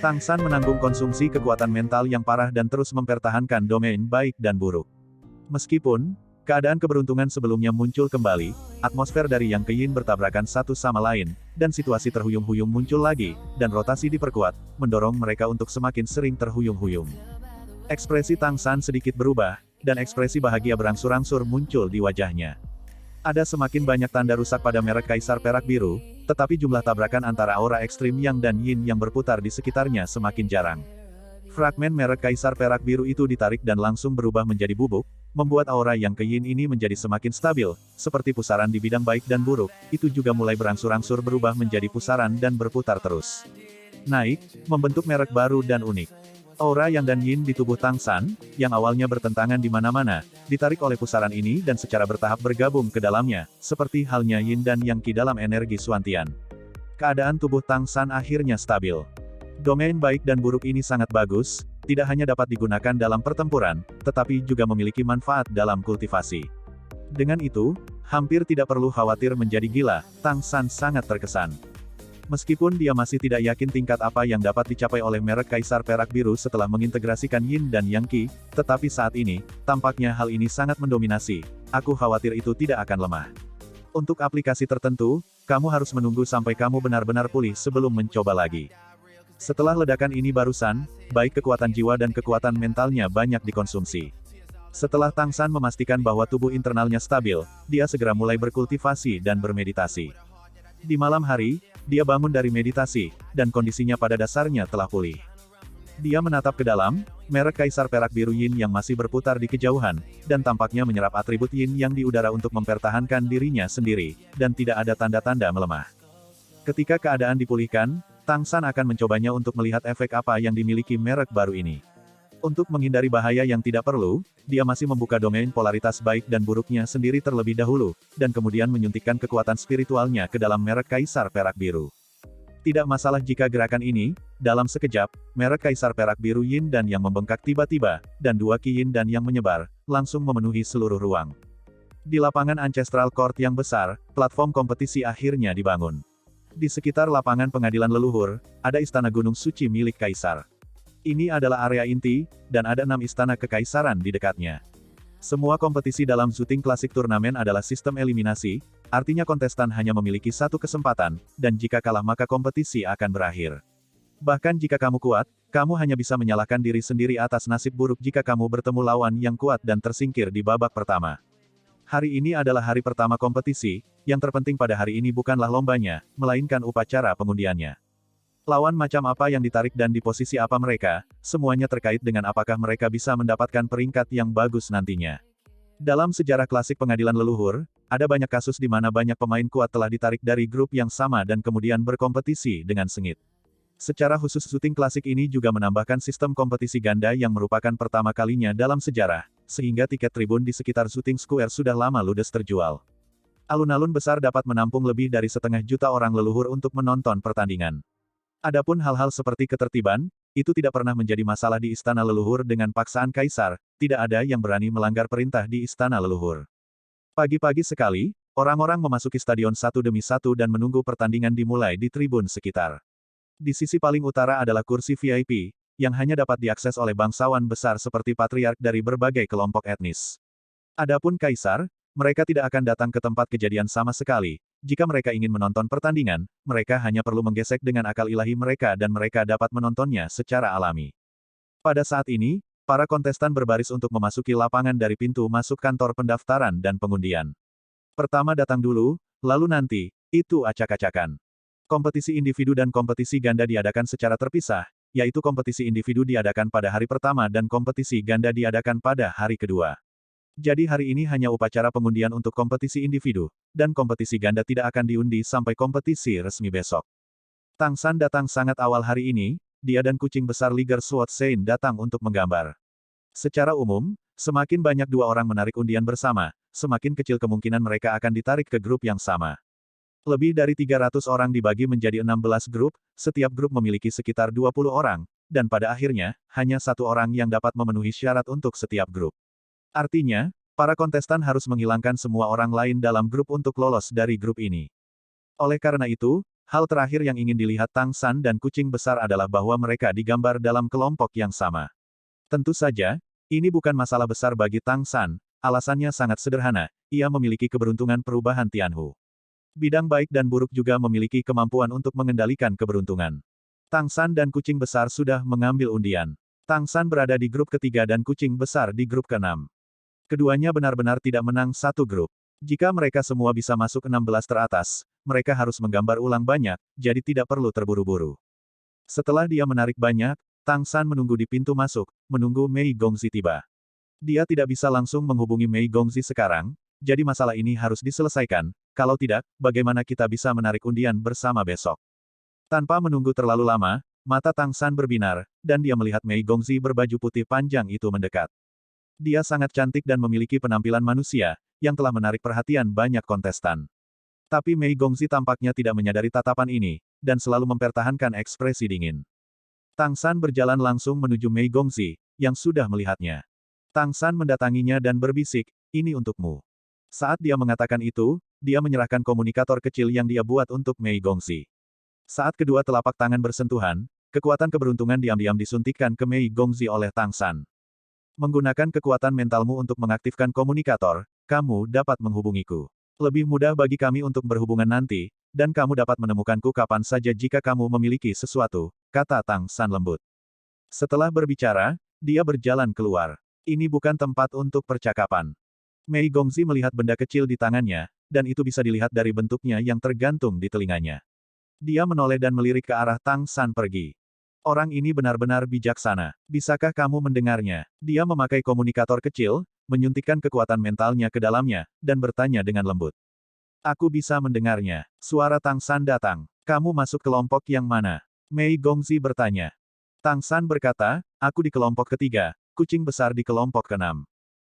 Tang San menanggung konsumsi kekuatan mental yang parah dan terus mempertahankan domain baik dan buruk. Meskipun keadaan keberuntungan sebelumnya muncul kembali, atmosfer dari Yang Keyin bertabrakan satu sama lain, dan situasi terhuyung-huyung muncul lagi, dan rotasi diperkuat, mendorong mereka untuk semakin sering terhuyung-huyung. Ekspresi Tang San sedikit berubah, dan ekspresi bahagia berangsur-angsur muncul di wajahnya. Ada semakin banyak tanda rusak pada merek Kaisar Perak Biru, tetapi jumlah tabrakan antara aura ekstrim Yang dan Yin yang berputar di sekitarnya semakin jarang. Fragmen merek Kaisar Perak Biru itu ditarik dan langsung berubah menjadi bubuk, membuat aura Yang Keyin ini menjadi semakin stabil, seperti pusaran di bidang baik dan buruk, itu juga mulai berangsur-angsur berubah menjadi pusaran dan berputar terus. Naik, membentuk merek baru dan unik. Aura Yang dan Yin di tubuh Tang San, yang awalnya bertentangan di mana-mana, ditarik oleh pusaran ini dan secara bertahap bergabung ke dalamnya, seperti halnya Yin dan Yang Qi dalam energi Suantian. Keadaan tubuh Tang San akhirnya stabil. Domain baik dan buruk ini sangat bagus, tidak hanya dapat digunakan dalam pertempuran, tetapi juga memiliki manfaat dalam kultivasi. Dengan itu, hampir tidak perlu khawatir menjadi gila, Tang San sangat terkesan. Meskipun dia masih tidak yakin tingkat apa yang dapat dicapai oleh merek Kaisar Perak Biru setelah mengintegrasikan Yin dan Yang Qi, tetapi saat ini, tampaknya hal ini sangat mendominasi. Aku khawatir itu tidak akan lemah. Untuk aplikasi tertentu, kamu harus menunggu sampai kamu benar-benar pulih sebelum mencoba lagi. Setelah ledakan ini barusan, baik kekuatan jiwa dan kekuatan mentalnya banyak dikonsumsi. Setelah Tang San memastikan bahwa tubuh internalnya stabil, dia segera mulai berkultivasi dan bermeditasi. Di malam hari, dia bangun dari meditasi, dan kondisinya pada dasarnya telah pulih. Dia menatap ke dalam, merek Kaisar Perak Biru Yin yang masih berputar di kejauhan, dan tampaknya menyerap atribut Yin yang di udara untuk mempertahankan dirinya sendiri, dan tidak ada tanda-tanda melemah. Ketika keadaan dipulihkan, Tang San akan mencobanya untuk melihat efek apa yang dimiliki merek baru ini. Untuk menghindari bahaya yang tidak perlu, dia masih membuka domain polaritas baik dan buruknya sendiri terlebih dahulu, dan kemudian menyuntikkan kekuatan spiritualnya ke dalam merek Kaisar Perak Biru. Tidak masalah jika gerakan ini, dalam sekejap, merek Kaisar Perak Biru Yin dan Yang membengkak tiba-tiba, dan dua Qi Yin dan Yang menyebar, langsung memenuhi seluruh ruang. Di lapangan Ancestral Court yang besar, platform kompetisi akhirnya dibangun. Di sekitar lapangan pengadilan leluhur, ada istana Gunung Suci milik Kaisar. Ini adalah area inti, dan ada 6 istana kekaisaran di dekatnya. Semua kompetisi dalam Zooting Classic Turnamen adalah sistem eliminasi, artinya kontestan hanya memiliki satu kesempatan, dan jika kalah maka kompetisi akan berakhir. Bahkan jika kamu kuat, kamu hanya bisa menyalahkan diri sendiri atas nasib buruk jika kamu bertemu lawan yang kuat dan tersingkir di babak pertama. Hari ini adalah hari pertama kompetisi, yang terpenting pada hari ini bukanlah lombanya, melainkan upacara pengundiannya. Lawan macam apa yang ditarik dan di posisi apa mereka, semuanya terkait dengan apakah mereka bisa mendapatkan peringkat yang bagus nantinya. Dalam sejarah klasik pengadilan leluhur, ada banyak kasus di mana banyak pemain kuat telah ditarik dari grup yang sama dan kemudian berkompetisi dengan sengit. Secara khusus Zooting Classic ini juga menambahkan sistem kompetisi ganda yang merupakan pertama kalinya dalam sejarah, sehingga tiket tribun di sekitar Zooting Square sudah lama ludes terjual. Alun-alun besar dapat menampung lebih dari 1,5 juta orang leluhur untuk menonton pertandingan. Adapun hal-hal seperti ketertiban, itu tidak pernah menjadi masalah di istana leluhur dengan paksaan kaisar, tidak ada yang berani melanggar perintah di istana leluhur. Pagi-pagi sekali, orang-orang memasuki stadion satu demi satu dan menunggu pertandingan dimulai di tribun sekitar. Di sisi paling utara adalah kursi VIP, yang hanya dapat diakses oleh bangsawan besar seperti patriark dari berbagai kelompok etnis. Adapun kaisar, mereka tidak akan datang ke tempat kejadian sama sekali. Jika mereka ingin menonton pertandingan, mereka hanya perlu menggesek dengan akal ilahi mereka dan mereka dapat menontonnya secara alami. Pada saat ini, para kontestan berbaris untuk memasuki lapangan dari pintu masuk kantor pendaftaran dan pengundian. Pertama datang dulu, lalu nanti, itu acak-acakan. Kompetisi individu dan kompetisi ganda diadakan secara terpisah, yaitu kompetisi individu diadakan pada hari pertama dan kompetisi ganda diadakan pada hari kedua. Jadi hari ini hanya upacara pengundian untuk kompetisi individu, dan kompetisi ganda tidak akan diundi sampai kompetisi resmi besok. Tang San datang sangat awal hari ini, dia dan kucing besar Liger Sword Sein datang untuk menggambar. Secara umum, semakin banyak dua orang menarik undian bersama, semakin kecil kemungkinan mereka akan ditarik ke grup yang sama. Lebih dari 300 orang dibagi menjadi 16 grup, setiap grup memiliki sekitar 20 orang, dan pada akhirnya, hanya satu orang yang dapat memenuhi syarat untuk setiap grup. Artinya, Para kontestan harus menghilangkan semua orang lain dalam grup untuk lolos dari grup ini. Oleh karena itu, hal terakhir yang ingin dilihat Tang San dan kucing besar adalah bahwa mereka digambar dalam kelompok yang sama. Tentu saja, ini bukan masalah besar bagi Tang San, alasannya sangat sederhana, ia memiliki keberuntungan perubahan Tianhu. Bidang baik dan buruk juga memiliki kemampuan untuk mengendalikan keberuntungan. Tang San dan kucing besar sudah mengambil undian. Tang San berada di grup ketiga dan kucing besar di grup keenam. Keduanya benar-benar tidak menang satu grup. Jika mereka semua bisa masuk 16 teratas, mereka harus menggambar ulang banyak, jadi tidak perlu terburu-buru. Setelah dia menarik banyak, Tang San menunggu di pintu masuk, menunggu Mei Gongzi tiba. Dia tidak bisa langsung menghubungi Mei Gongzi sekarang, jadi masalah ini harus diselesaikan, kalau tidak, bagaimana kita bisa menarik undian bersama besok. Tanpa menunggu terlalu lama, mata Tang San berbinar, dan dia melihat Mei Gongzi berbaju putih panjang itu mendekat. Dia sangat cantik dan memiliki penampilan manusia, yang telah menarik perhatian banyak kontestan. Tapi Mei Gongzi tampaknya tidak menyadari tatapan ini, dan selalu mempertahankan ekspresi dingin. Tang San berjalan langsung menuju Mei Gongzi, yang sudah melihatnya. Tang San mendatanginya dan berbisik, "Ini untukmu." Saat dia mengatakan itu, dia menyerahkan komunikator kecil yang dia buat untuk Mei Gongzi. Saat kedua telapak tangan bersentuhan, kekuatan keberuntungan diam-diam disuntikkan ke Mei Gongzi oleh Tang San. Menggunakan kekuatan mentalmu untuk mengaktifkan komunikator, kamu dapat menghubungiku. Lebih mudah bagi kami untuk berhubungan nanti, dan kamu dapat menemukanku kapan saja jika kamu memiliki sesuatu, kata Tang San lembut. Setelah berbicara, dia berjalan keluar. Ini bukan tempat untuk percakapan. Mei Gongzi melihat benda kecil di tangannya, dan itu bisa dilihat dari bentuknya yang tergantung di telinganya. Dia menoleh dan melirik ke arah Tang San pergi. Orang ini benar-benar bijaksana. Bisakah kamu mendengarnya? Dia memakai komunikator kecil, menyuntikkan kekuatan mentalnya ke dalamnya, dan bertanya dengan lembut. Aku bisa mendengarnya. Suara Tang San datang. Kamu masuk kelompok yang mana? Mei Gongzi bertanya. Tang San berkata, aku di kelompok ketiga, kucing besar di kelompok keenam.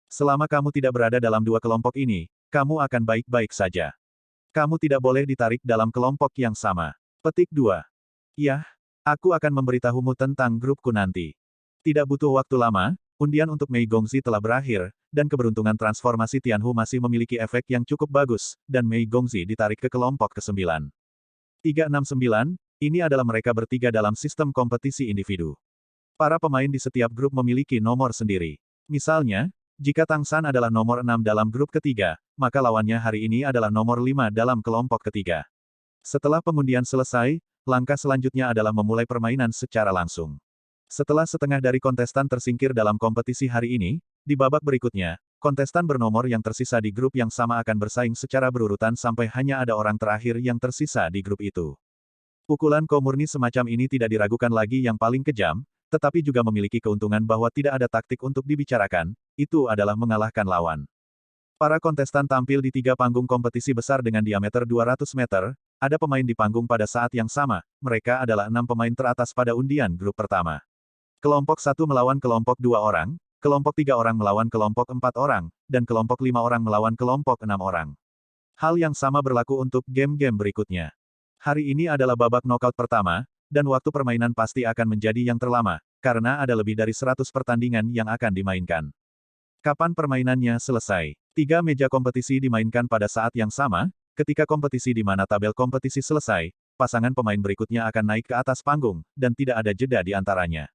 Selama kamu tidak berada dalam dua kelompok ini, kamu akan baik-baik saja. Kamu tidak boleh ditarik dalam kelompok yang sama. Petik 2. Yah, aku akan memberitahumu tentang grupku nanti. Tidak butuh waktu lama, undian untuk Mei Gongzi telah berakhir, dan keberuntungan transformasi Tianhu masih memiliki efek yang cukup bagus, dan Mei Gongzi ditarik ke kelompok ke-9. 369, ini adalah mereka bertiga dalam sistem kompetisi individu. Para pemain di setiap grup memiliki nomor sendiri. Misalnya, jika Tang San adalah nomor 6 dalam grup ketiga, maka lawannya hari ini adalah nomor 5 dalam kelompok ketiga. Setelah pengundian selesai, langkah selanjutnya adalah memulai permainan secara langsung. Setelah setengah dari kontestan tersingkir dalam kompetisi hari ini, di babak berikutnya, kontestan bernomor yang tersisa di grup yang sama akan bersaing secara berurutan sampai hanya ada orang terakhir yang tersisa di grup itu. Pukulan komurni semacam ini tidak diragukan lagi yang paling kejam, tetapi juga memiliki keuntungan bahwa tidak ada taktik untuk dibicarakan, itu adalah mengalahkan lawan. Para kontestan tampil di 3 panggung kompetisi besar dengan diameter 200 meter, ada pemain di panggung pada saat yang sama, mereka adalah 6 pemain teratas pada undian grup pertama. Kelompok 1 melawan kelompok 2 orang, kelompok 3 orang melawan kelompok 4 orang, dan kelompok 5 orang melawan kelompok 6 orang. Hal yang sama berlaku untuk game-game berikutnya. Hari ini adalah babak knockout pertama, dan waktu permainan pasti akan menjadi yang terlama, karena ada lebih dari 100 pertandingan yang akan dimainkan. Kapan permainannya selesai? 3 meja kompetisi dimainkan pada saat yang sama, ketika kompetisi di mana tabel kompetisi selesai, pasangan pemain berikutnya akan naik ke atas panggung, dan tidak ada jeda di antaranya.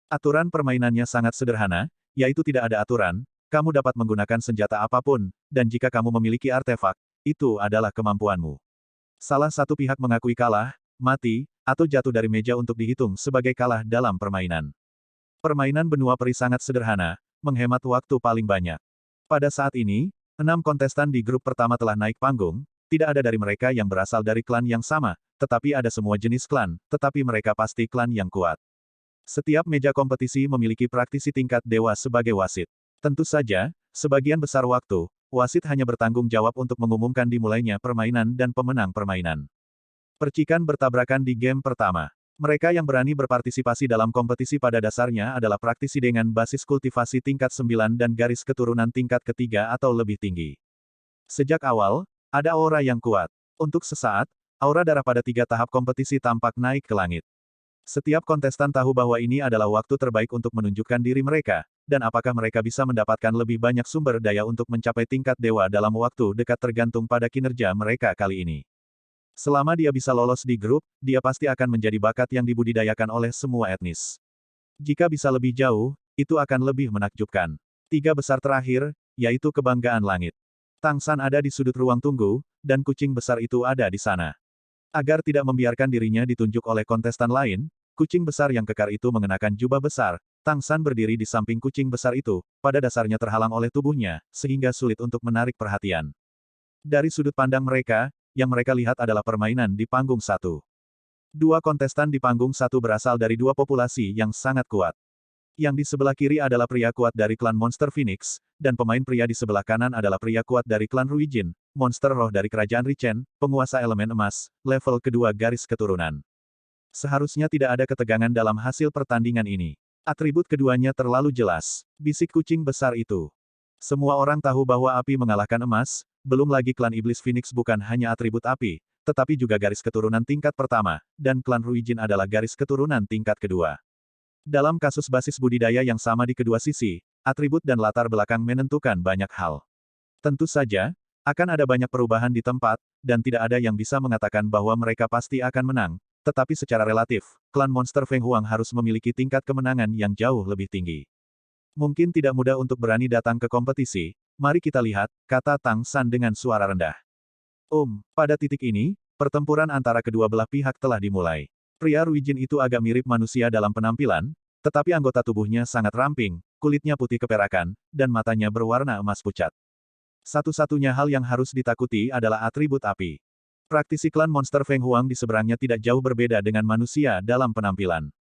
Aturan permainannya sangat sederhana, yaitu tidak ada aturan, kamu dapat menggunakan senjata apapun, dan jika kamu memiliki artefak, itu adalah kemampuanmu. Salah satu pihak mengakui kalah, mati, atau jatuh dari meja untuk dihitung sebagai kalah dalam permainan. Permainan benua peri sangat sederhana, menghemat waktu paling banyak. Pada saat ini, 6 kontestan di grup pertama telah naik panggung, tidak ada dari mereka yang berasal dari klan yang sama, tetapi ada semua jenis klan, tetapi mereka pasti klan yang kuat. Setiap meja kompetisi memiliki praktisi tingkat dewa sebagai wasit. Tentu saja, sebagian besar waktu, wasit hanya bertanggung jawab untuk mengumumkan dimulainya permainan dan pemenang permainan. Percikan bertabrakan di game pertama. Mereka yang berani berpartisipasi dalam kompetisi pada dasarnya adalah praktisi dengan basis kultivasi tingkat 9 dan garis keturunan tingkat ketiga atau lebih tinggi. Sejak awal, ada aura yang kuat. Untuk sesaat, aura darah pada 3 tahap kompetisi tampak naik ke langit. Setiap kontestan tahu bahwa ini adalah waktu terbaik untuk menunjukkan diri mereka, dan apakah mereka bisa mendapatkan lebih banyak sumber daya untuk mencapai tingkat dewa dalam waktu dekat tergantung pada kinerja mereka kali ini. Selama dia bisa lolos di grup, dia pasti akan menjadi bakat yang dibudidayakan oleh semua etnis. Jika bisa lebih jauh, itu akan lebih menakjubkan. 3 besar terakhir, yaitu kebanggaan langit. Tang San ada di sudut ruang tunggu, dan kucing besar itu ada di sana. Agar tidak membiarkan dirinya ditunjuk oleh kontestan lain, kucing besar yang kekar itu mengenakan jubah besar. Tang San berdiri di samping kucing besar itu, pada dasarnya terhalang oleh tubuhnya, sehingga sulit untuk menarik perhatian. Dari sudut pandang mereka, yang mereka lihat adalah permainan di panggung satu. 2 kontestan di panggung satu berasal dari 2 populasi yang sangat kuat. Yang di sebelah kiri adalah pria kuat dari klan Monster Phoenix, dan pemain pria di sebelah kanan adalah pria kuat dari klan Ruijin, monster roh dari kerajaan Richen, penguasa elemen emas, level kedua garis keturunan. Seharusnya tidak ada ketegangan dalam hasil pertandingan ini. Atribut keduanya terlalu jelas, bisik kucing besar itu. Semua orang tahu bahwa api mengalahkan emas, belum lagi klan iblis Phoenix bukan hanya atribut api, tetapi juga garis keturunan tingkat pertama, dan klan Ruijin adalah garis keturunan tingkat kedua. Dalam kasus basis budidaya yang sama di kedua sisi, atribut dan latar belakang menentukan banyak hal. Tentu saja, akan ada banyak perubahan di tempat, dan tidak ada yang bisa mengatakan bahwa mereka pasti akan menang, tetapi secara relatif, klan monster Feng Huang harus memiliki tingkat kemenangan yang jauh lebih tinggi. Mungkin tidak mudah untuk berani datang ke kompetisi, mari kita lihat, kata Tang San dengan suara rendah. Pada titik ini, pertempuran antara kedua belah pihak telah dimulai. Pria Ruijin itu agak mirip manusia dalam penampilan, tetapi anggota tubuhnya sangat ramping, kulitnya putih keperakan, dan matanya berwarna emas pucat. Satu-satunya hal yang harus ditakuti adalah atribut api. Praktisi klan monster Feng Huang di seberangnya tidak jauh berbeda dengan manusia dalam penampilan.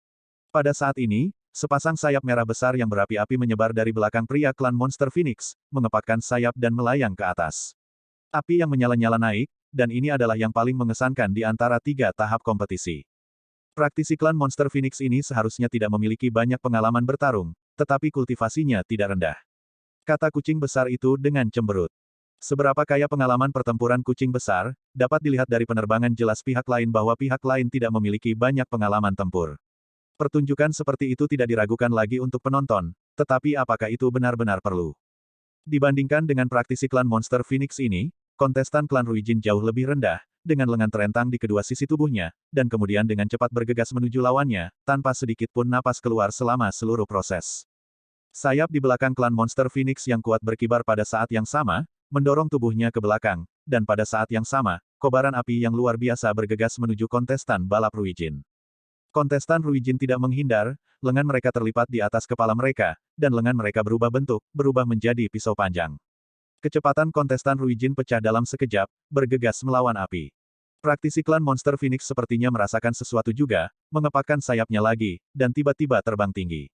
Pada saat ini, sepasang sayap merah besar yang berapi-api menyebar dari belakang pria klan Monster Phoenix, mengepakkan sayap dan melayang ke atas. Api yang menyala-nyala naik, dan ini adalah yang paling mengesankan di antara 3 tahap kompetisi. Praktisi klan Monster Phoenix ini seharusnya tidak memiliki banyak pengalaman bertarung, tetapi kultivasinya tidak rendah. Kata kucing besar itu dengan cemberut. Seberapa kaya pengalaman pertempuran kucing besar, dapat dilihat dari penerbangan jelas pihak lain bahwa pihak lain tidak memiliki banyak pengalaman tempur. Pertunjukan seperti itu tidak diragukan lagi untuk penonton, tetapi apakah itu benar-benar perlu? Dibandingkan dengan praktisi klan Monster Phoenix ini, kontestan klan Ruijin jauh lebih rendah, dengan lengan terentang di kedua sisi tubuhnya, dan kemudian dengan cepat bergegas menuju lawannya, tanpa sedikit pun napas keluar selama seluruh proses. Sayap di belakang klan Monster Phoenix yang kuat berkibar pada saat yang sama, mendorong tubuhnya ke belakang, dan pada saat yang sama, kobaran api yang luar biasa bergegas menuju kontestan balap Ruijin. Kontestan Ruijin tidak menghindar, lengan mereka terlipat di atas kepala mereka, dan lengan mereka berubah bentuk, berubah menjadi pisau panjang. Kecepatan kontestan Ruijin pecah dalam sekejap, bergegas melawan api. Praktisi klan Monster Phoenix sepertinya merasakan sesuatu juga, mengepakkan sayapnya lagi, dan tiba-tiba terbang tinggi.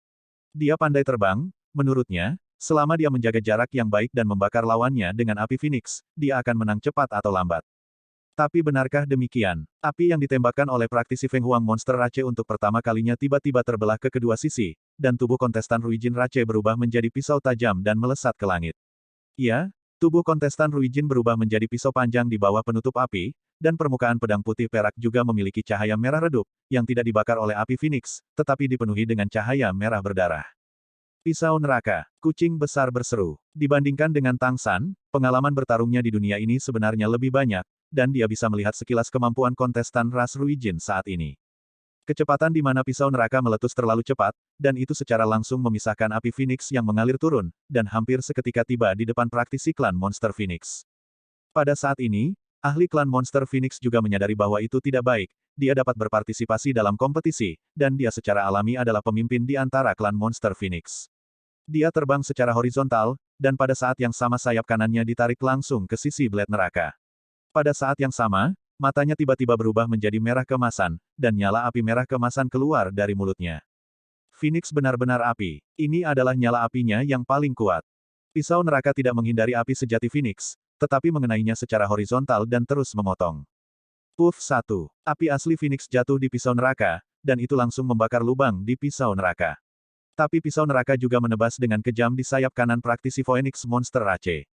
Dia pandai terbang, menurutnya, selama dia menjaga jarak yang baik dan membakar lawannya dengan api Phoenix, dia akan menang cepat atau lambat. Tapi benarkah demikian? Api yang ditembakkan oleh praktisi Feng Huang Monster Rache untuk pertama kalinya tiba-tiba terbelah ke kedua sisi, dan tubuh kontestan Ruijin Rache berubah menjadi pisau tajam dan melesat ke langit. Ya, tubuh kontestan Ruijin berubah menjadi pisau panjang di bawah penutup api, dan permukaan pedang putih perak juga memiliki cahaya merah redup, yang tidak dibakar oleh api Phoenix, tetapi dipenuhi dengan cahaya merah berdarah. Pisau neraka, kucing besar berseru. Dibandingkan dengan Tang San, pengalaman bertarungnya di dunia ini sebenarnya lebih banyak, dan dia bisa melihat sekilas kemampuan kontestan ras Ruijin saat ini. Kecepatan di mana pisau neraka meletus terlalu cepat, dan itu secara langsung memisahkan api Phoenix yang mengalir turun, dan hampir seketika tiba di depan praktisi klan Monster Phoenix. Pada saat ini, ahli klan Monster Phoenix juga menyadari bahwa itu tidak baik, dia dapat berpartisipasi dalam kompetisi, dan dia secara alami adalah pemimpin di antara klan Monster Phoenix. Dia terbang secara horizontal, dan pada saat yang sama sayap kanannya ditarik langsung ke sisi blade neraka. Pada saat yang sama, matanya tiba-tiba berubah menjadi merah keemasan, dan nyala api merah keemasan keluar dari mulutnya. Phoenix benar-benar api. Ini adalah nyala apinya yang paling kuat. Pisau neraka tidak menghindari api sejati Phoenix, tetapi mengenainya secara horizontal dan terus memotong. Puff 1. Api asli Phoenix jatuh di pisau neraka, dan itu langsung membakar lubang di pisau neraka. Tapi pisau neraka juga menebas dengan kejam di sayap kanan praktisi Phoenix Monster Rache.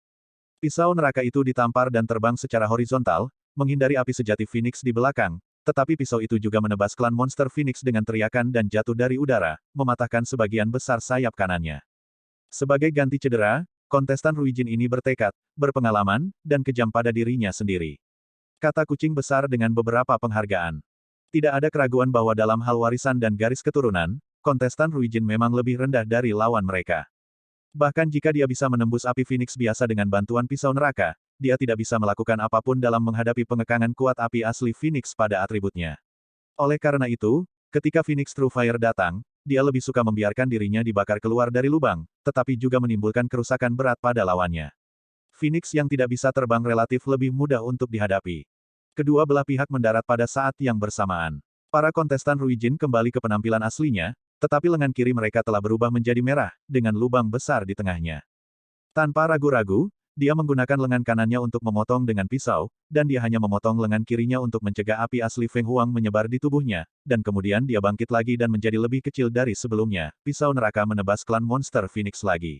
Pisau neraka itu ditampar dan terbang secara horizontal, menghindari api sejati Phoenix di belakang, tetapi pisau itu juga menebas klan Monster Phoenix dengan teriakan dan jatuh dari udara, mematahkan sebagian besar sayap kanannya. Sebagai ganti cedera, kontestan Ruijin ini bertekad, berpengalaman, dan kejam pada dirinya sendiri. Kata kucing besar dengan beberapa penghargaan. Tidak ada keraguan bahwa dalam hal warisan dan garis keturunan, kontestan Ruijin memang lebih rendah dari lawan mereka. Bahkan jika dia bisa menembus api Phoenix biasa dengan bantuan pisau neraka, dia tidak bisa melakukan apapun dalam menghadapi pengekangan kuat api asli Phoenix pada atributnya. Oleh karena itu, ketika Phoenix True Fire datang, dia lebih suka membiarkan dirinya dibakar keluar dari lubang, tetapi juga menimbulkan kerusakan berat pada lawannya. Phoenix yang tidak bisa terbang relatif lebih mudah untuk dihadapi. Kedua belah pihak mendarat pada saat yang bersamaan. Para kontestan Ruijin kembali ke penampilan aslinya, tetapi lengan kiri mereka telah berubah menjadi merah, dengan lubang besar di tengahnya. Tanpa ragu-ragu, dia menggunakan lengan kanannya untuk memotong dengan pisau, dan dia hanya memotong lengan kirinya untuk mencegah api asli Feng Huang menyebar di tubuhnya, dan kemudian dia bangkit lagi dan menjadi lebih kecil dari sebelumnya. Pisau neraka menebas klan monster Phoenix lagi.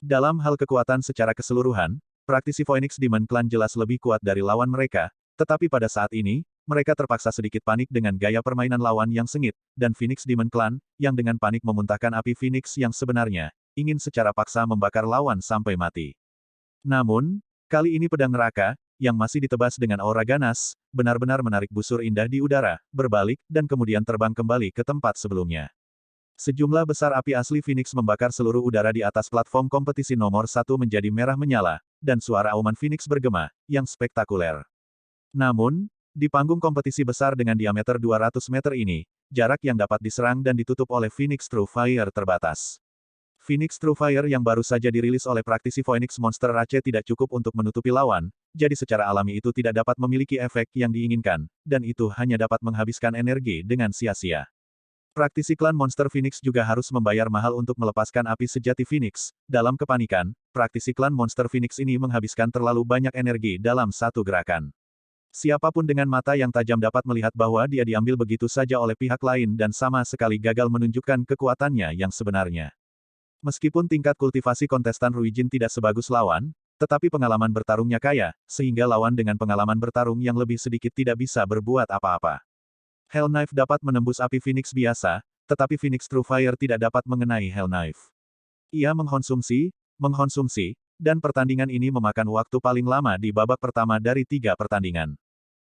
Dalam hal kekuatan secara keseluruhan, praktisi Phoenix Demon Clan jelas lebih kuat dari lawan mereka, tetapi pada saat ini, mereka terpaksa sedikit panik dengan gaya permainan lawan yang sengit, dan Phoenix Demon Clan, yang dengan panik memuntahkan api Phoenix yang sebenarnya, ingin secara paksa membakar lawan sampai mati. Namun, kali ini pedang neraka, yang masih ditebas dengan aura ganas, benar-benar menarik busur indah di udara, berbalik, dan kemudian terbang kembali ke tempat sebelumnya. Sejumlah besar api asli Phoenix membakar seluruh udara di atas platform kompetisi nomor 1 menjadi merah menyala, dan suara auman Phoenix bergema, yang spektakuler. Namun, di panggung kompetisi besar dengan diameter 200 meter ini, jarak yang dapat diserang dan ditutup oleh Phoenix True Fire terbatas. Phoenix True Fire yang baru saja dirilis oleh praktisi Phoenix Monster Rache tidak cukup untuk menutupi lawan, jadi secara alami itu tidak dapat memiliki efek yang diinginkan, dan itu hanya dapat menghabiskan energi dengan sia-sia. Praktisi klan Monster Phoenix juga harus membayar mahal untuk melepaskan api sejati Phoenix. Dalam kepanikan, praktisi klan Monster Phoenix ini menghabiskan terlalu banyak energi dalam satu gerakan. Siapapun dengan mata yang tajam dapat melihat bahwa dia diambil begitu saja oleh pihak lain dan sama sekali gagal menunjukkan kekuatannya yang sebenarnya. Meskipun tingkat kultivasi kontestan Ruijin tidak sebagus lawan, tetapi pengalaman bertarungnya kaya, sehingga lawan dengan pengalaman bertarung yang lebih sedikit tidak bisa berbuat apa-apa. Hell Knife dapat menembus api Phoenix biasa, tetapi Phoenix True Fire tidak dapat mengenai Hell Knife. Ia mengkonsumsi, dan pertandingan ini memakan waktu paling lama di babak pertama dari 3 pertandingan.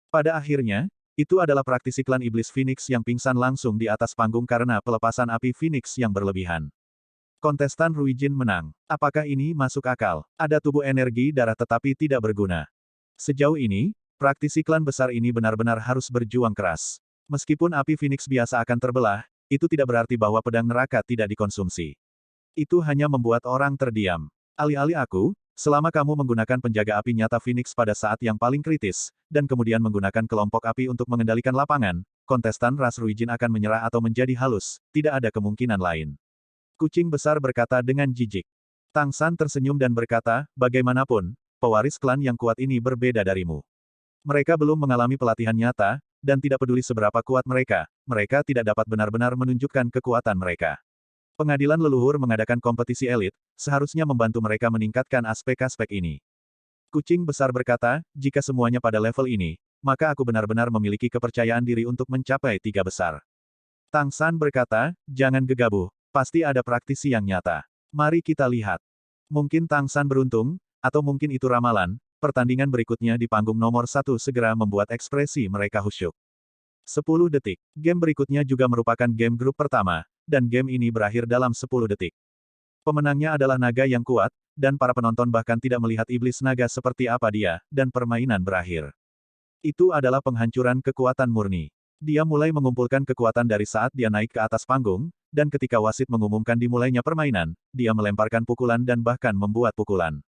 Pada akhirnya, itu adalah praktisi klan Iblis Phoenix yang pingsan langsung di atas panggung karena pelepasan api Phoenix yang berlebihan. Kontestan Ruijin menang. Apakah ini masuk akal? Ada tubuh energi darah tetapi tidak berguna. Sejauh ini, praktisi klan besar ini benar-benar harus berjuang keras. Meskipun api Phoenix biasa akan terbelah, itu tidak berarti bahwa pedang neraka tidak dikonsumsi. Itu hanya membuat orang terdiam. Alih-alih aku, selama kamu menggunakan penjaga api nyata Phoenix pada saat yang paling kritis, dan kemudian menggunakan kelompok api untuk mengendalikan lapangan, kontestan ras Ruijin akan menyerah atau menjadi halus, tidak ada kemungkinan lain. Kucing besar berkata dengan jijik. Tang San tersenyum dan berkata, bagaimanapun, pewaris klan yang kuat ini berbeda darimu. Mereka belum mengalami pelatihan nyata, dan tidak peduli seberapa kuat mereka tidak dapat benar-benar menunjukkan kekuatan mereka. Pengadilan leluhur mengadakan kompetisi elit, seharusnya membantu mereka meningkatkan aspek-aspek ini. Kucing besar berkata, jika semuanya pada level ini, maka aku benar-benar memiliki kepercayaan diri untuk mencapai 3 besar. Tang San berkata, jangan gegabah, pasti ada praktisi yang nyata. Mari kita lihat. Mungkin Tang San beruntung, atau mungkin itu ramalan, pertandingan berikutnya di panggung nomor 1 segera membuat ekspresi mereka khusyuk. 10 detik. Game berikutnya juga merupakan game grup pertama, dan game ini berakhir dalam 10 detik. Pemenangnya adalah naga yang kuat, dan para penonton bahkan tidak melihat iblis naga seperti apa dia, dan permainan berakhir. Itu adalah penghancuran kekuatan murni. Dia mulai mengumpulkan kekuatan dari saat dia naik ke atas panggung, dan ketika wasit mengumumkan dimulainya permainan, dia melemparkan pukulan dan bahkan membuat pukulan.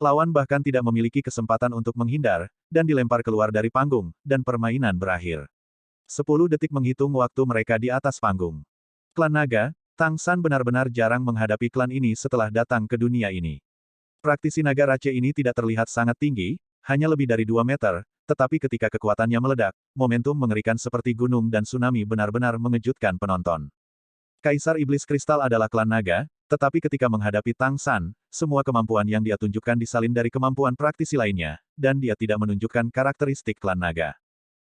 Lawan bahkan tidak memiliki kesempatan untuk menghindar, dan dilempar keluar dari panggung, dan permainan berakhir. 10 detik menghitung waktu mereka di atas panggung. Klan Naga, Tang San benar-benar jarang menghadapi klan ini setelah datang ke dunia ini. Praktisi naga Rache ini tidak terlihat sangat tinggi, hanya lebih dari 2 meter, tetapi ketika kekuatannya meledak, momentum mengerikan seperti gunung dan tsunami benar-benar mengejutkan penonton. Kaisar Iblis Kristal adalah klan naga, tetapi ketika menghadapi Tang San, semua kemampuan yang dia tunjukkan disalin dari kemampuan praktisi lainnya, dan dia tidak menunjukkan karakteristik klan naga.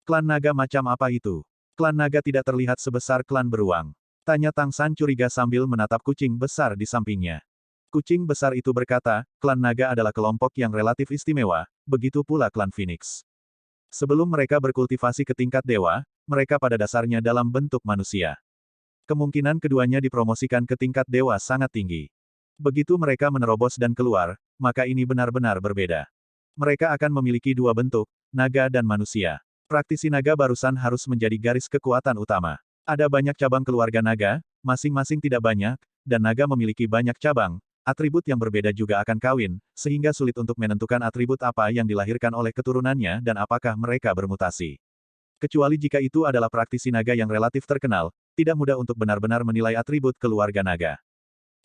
Klan naga macam apa itu? Klan naga tidak terlihat sebesar klan beruang. Tanya Tang San curiga sambil menatap kucing besar di sampingnya. Kucing besar itu berkata, klan naga adalah kelompok yang relatif istimewa, begitu pula klan Phoenix. Sebelum mereka berkultivasi ke tingkat dewa, mereka pada dasarnya dalam bentuk manusia. Kemungkinan keduanya dipromosikan ke tingkat dewa sangat tinggi. Begitu mereka menerobos dan keluar, maka ini benar-benar berbeda. Mereka akan memiliki dua bentuk, naga dan manusia. Praktisi naga barusan harus menjadi garis kekuatan utama. Ada banyak cabang keluarga naga, masing-masing tidak banyak, dan naga memiliki banyak cabang. Atribut yang berbeda juga akan kawin, sehingga sulit untuk menentukan atribut apa yang dilahirkan oleh keturunannya dan apakah mereka bermutasi. Kecuali jika itu adalah praktisi naga yang relatif terkenal, tidak mudah untuk benar-benar menilai atribut keluarga naga.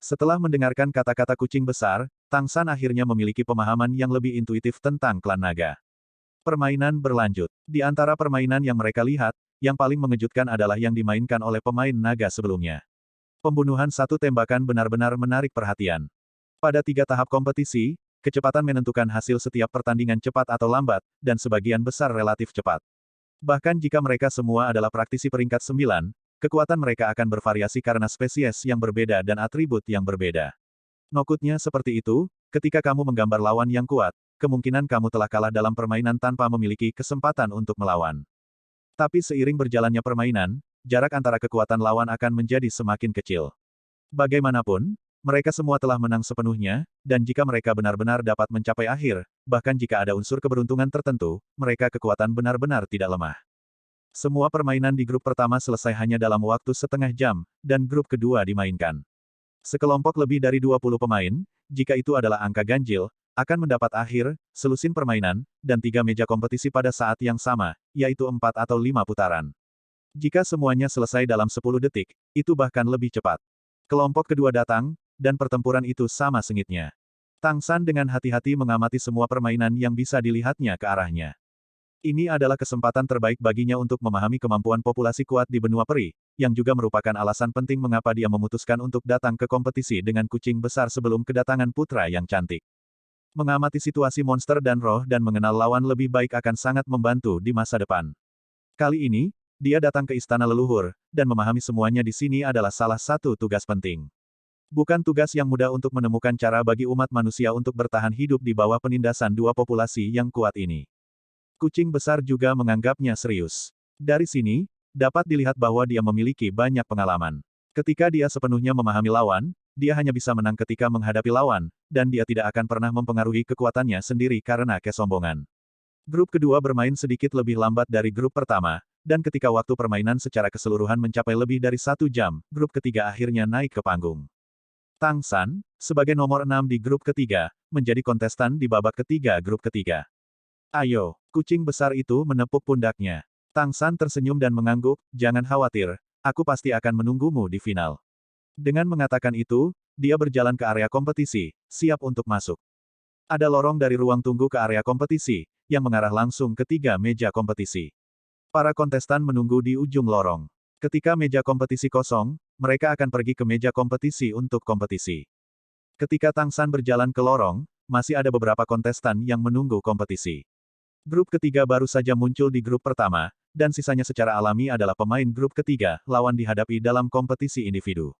Setelah mendengarkan kata-kata kucing besar, Tang San akhirnya memiliki pemahaman yang lebih intuitif tentang klan naga. Permainan berlanjut. Di antara permainan yang mereka lihat, yang paling mengejutkan adalah yang dimainkan oleh pemain naga sebelumnya. Pembunuhan satu tembakan benar-benar menarik perhatian. Pada 3 tahap kompetisi, kecepatan menentukan hasil setiap pertandingan cepat atau lambat, dan sebagian besar relatif cepat. Bahkan jika mereka semua adalah praktisi peringkat 9, kekuatan mereka akan bervariasi karena spesies yang berbeda dan atribut yang berbeda. Nokutnya seperti itu, ketika kamu menggambar lawan yang kuat, kemungkinan kamu telah kalah dalam permainan tanpa memiliki kesempatan untuk melawan. Tapi seiring berjalannya permainan, jarak antara kekuatan lawan akan menjadi semakin kecil. Bagaimanapun, mereka semua telah menang sepenuhnya, dan jika mereka benar-benar dapat mencapai akhir, bahkan jika ada unsur keberuntungan tertentu, mereka kekuatan benar-benar tidak lemah. Semua permainan di grup pertama selesai hanya dalam waktu setengah jam, dan grup kedua dimainkan. Sekelompok lebih dari 20 pemain, jika itu adalah angka ganjil, akan mendapat akhir, selusin permainan, dan 3 meja kompetisi pada saat yang sama, yaitu 4 atau 5 putaran. Jika semuanya selesai dalam 10 detik, itu bahkan lebih cepat. Kelompok kedua datang, dan pertempuran itu sama sengitnya. Tang San dengan hati-hati mengamati semua permainan yang bisa dilihatnya ke arahnya. Ini adalah kesempatan terbaik baginya untuk memahami kemampuan populasi kuat di benua peri, yang juga merupakan alasan penting mengapa dia memutuskan untuk datang ke kompetisi dengan kucing besar sebelum kedatangan putra yang cantik. Mengamati situasi monster dan roh dan mengenal lawan lebih baik akan sangat membantu di masa depan. Kali ini, dia datang ke istana leluhur, dan memahami semuanya di sini adalah salah satu tugas penting. Bukan tugas yang mudah untuk menemukan cara bagi umat manusia untuk bertahan hidup di bawah penindasan dua populasi yang kuat ini. Kucing besar juga menganggapnya serius. Dari sini, dapat dilihat bahwa dia memiliki banyak pengalaman. Ketika dia sepenuhnya memahami lawan, dia hanya bisa menang ketika menghadapi lawan, dan dia tidak akan pernah mempengaruhi kekuatannya sendiri karena kesombongan. Grup kedua bermain sedikit lebih lambat dari grup pertama, dan ketika waktu permainan secara keseluruhan mencapai lebih dari 1 jam, grup ketiga akhirnya naik ke panggung. Tang San, sebagai nomor 6 di grup ketiga, menjadi kontestan di babak ketiga grup ketiga. Ayo, kucing besar itu menepuk pundaknya. Tang San tersenyum dan mengangguk, jangan khawatir, aku pasti akan menunggumu di final. Dengan mengatakan itu, dia berjalan ke area kompetisi, siap untuk masuk. Ada lorong dari ruang tunggu ke area kompetisi, yang mengarah langsung ke 3 meja kompetisi. Para kontestan menunggu di ujung lorong. Ketika meja kompetisi kosong, mereka akan pergi ke meja kompetisi untuk kompetisi. Ketika Tang San berjalan ke lorong, masih ada beberapa kontestan yang menunggu kompetisi. Grup ketiga baru saja muncul di grup pertama, dan sisanya secara alami adalah pemain grup ketiga, lawan dihadapi dalam kompetisi individu.